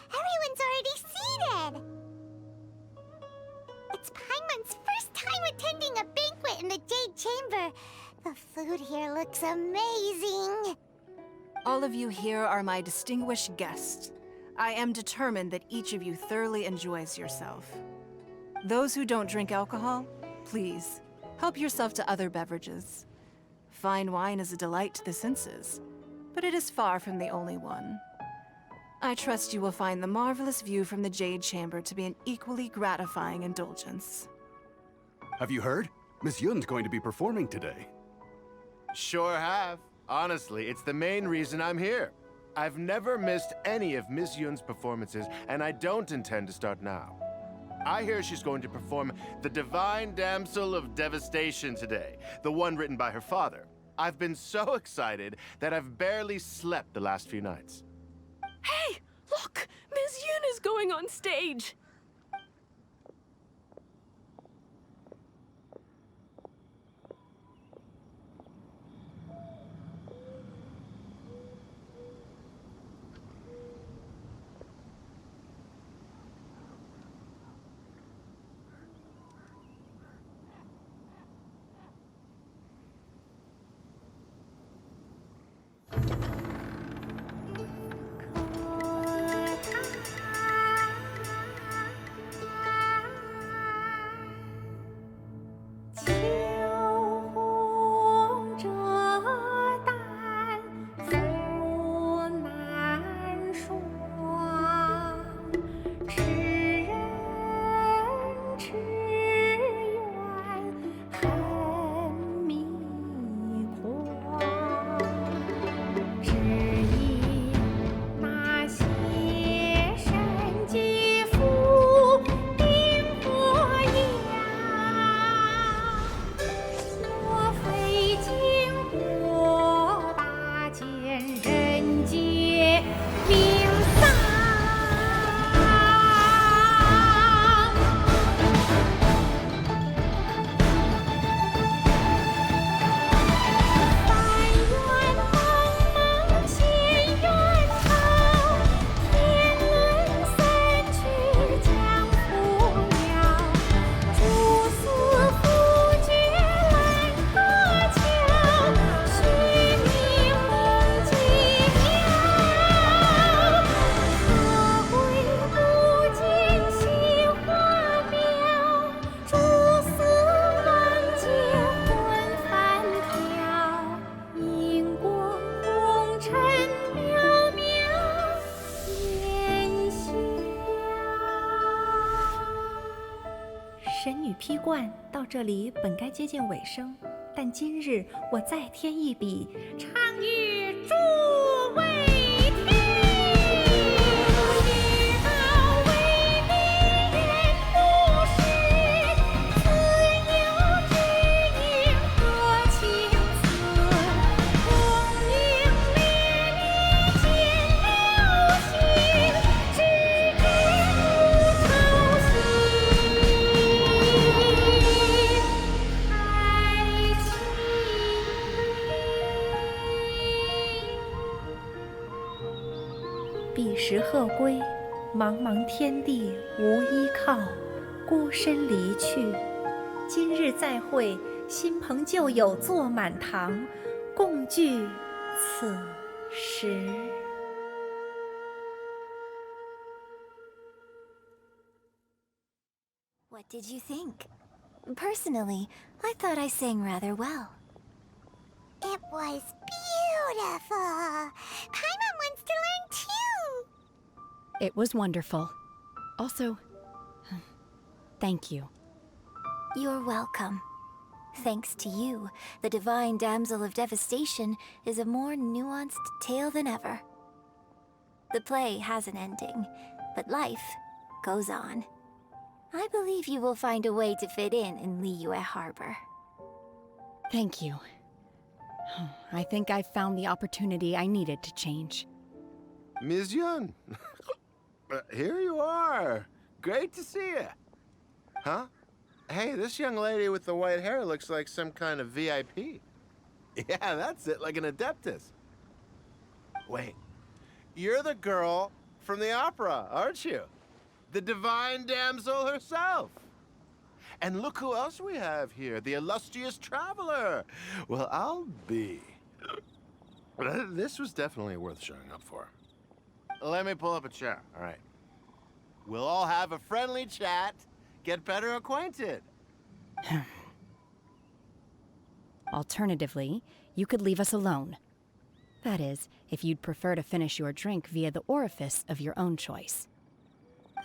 Everyone's already seated! It's Paimon's first time attending a banquet in the Jade Chamber. The food here looks amazing. All of you here are my distinguished guests. I am determined that each of you thoroughly enjoys yourself. Those who don't drink alcohol, please, help yourself to other beverages. Fine wine is a delight to the senses, but it is far from the only one. I trust you will find the marvelous view from the Jade Chamber to be an equally gratifying indulgence. Have you heard? Miss Yun's going to be performing today. Sure have. Honestly, it's the main reason I'm here. I've never missed any of Miss Yun's performances, and I don't intend to start now. I hear she's going to perform the Divine Damsel of Devastation today, the one written by her father. I've been so excited that I've barely slept the last few nights. Hey, look! Miss Yun is going on stage!批冠到这里本该接近尾声，但今日我再添一笔，唱与诸位听。一道为你人不识，自有知音多情词。功名烈烈见流星，只知无愁心。彼时鹤归，茫茫天地无依靠，孤身离去。今日再会，新朋旧友坐满堂，共聚此时。What did you think? Personally, I thought I sang rather well. It was beautiful. Paimon wants to learn too. It was wonderful. Also, thank you. You're welcome. Thanks to you, the Divine Damsel of Devastation is a more nuanced tale than ever. The play has an ending, but life goes on. I believe you will find a way to fit in Liyue Harbor. Thank you. I think I've found the opportunity I needed to change. Ms. Yun, here you are. Great to see you. Huh? Hey, this young lady with the white hair looks like some kind of VIP. Yeah, that's it, like an Adeptus. Wait, you're the girl from the opera, aren't you? The Divine Damsel herself. And look who else we have here, the illustrious traveler. Well, I'll be. This was definitely worth showing up for. Let me pull up a chair, all right. We'll all have a friendly chat, get better acquainted. Alternatively, you could leave us alone. That is, if you'd prefer to finish your drink via the orifice of your own choice.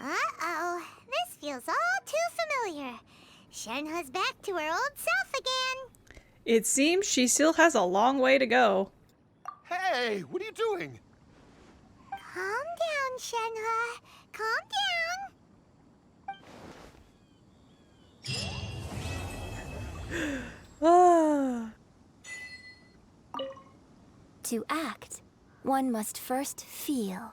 Uh-oh, this feels all too familiar. Shenhe's back to her old self again. It seems she still has a long way to go. Hey, what are you doing? Calm down, Shenhe. Calm down. Ah. To act, one must first feel.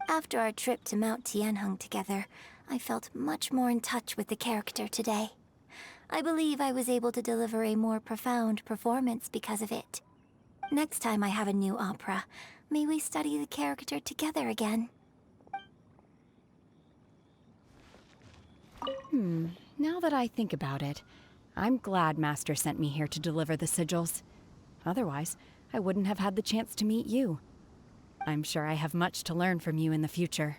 After our trip to Mount Tianheng together, I felt much more in touch with the character today. I believe I was able to deliver a more profound performance because of it. Next time I have a new opera, may we study the character together again. Now that I think about it, I'm glad Master sent me here to deliver the sigils. Otherwise, I wouldn't have had the chance to meet you. I'm sure I have much to learn from you in the future.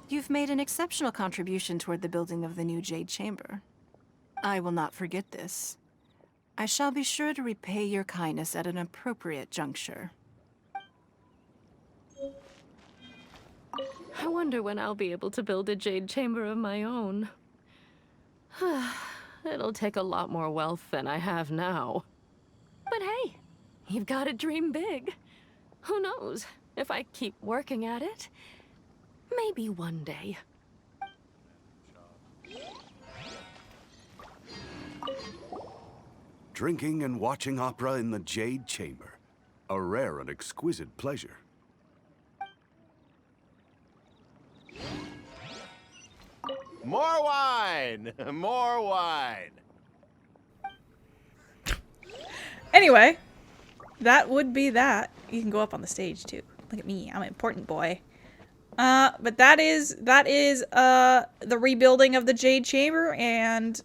You've made an exceptional contribution toward the building of the new Jade Chamber. I will not forget this. I shall be sure to repay your kindness at an appropriate juncture. I wonder when I'll be able to build a Jade Chamber of my own. It'll take a lot more wealth than I have now. But hey, you've got to dream big. Who knows? If I keep working at it, maybe one day. Drinking and watching opera in the Jade Chamber. A rare and exquisite pleasure. More wine! More wine! Anyway, that would be that. You can go up on the stage too. Look at me, I'm an important boy. But that is the rebuilding of the Jade Chamber, and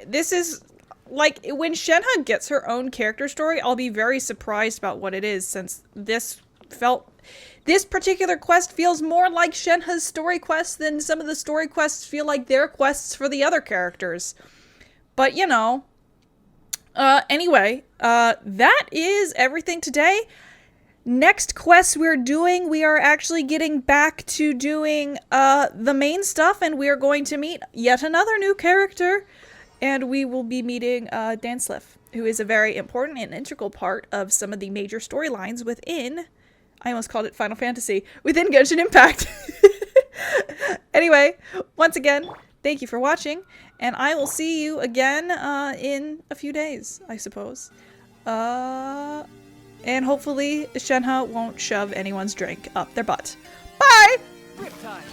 this is like when Shenhe gets her own character story, I'll be very surprised about what it is, since this particular quest feels more like Shenhe's story quest than some of the story quests feel like their quests for the other characters. But you know, anyway, that is everything today. Next quest we're doing, we are actually getting back to doing the main stuff, and we are going to meet yet another new character, and we will be meeting Dansliff, who is a very important and integral part of some of the major storylines within, I almost called it Final Fantasy, within Genshin Impact. Anyway, once again, thank you for watching, and I will see you again in a few days, I suppose. And hopefully Shenhe won't shove anyone's drink up their butt. Bye! Rip time!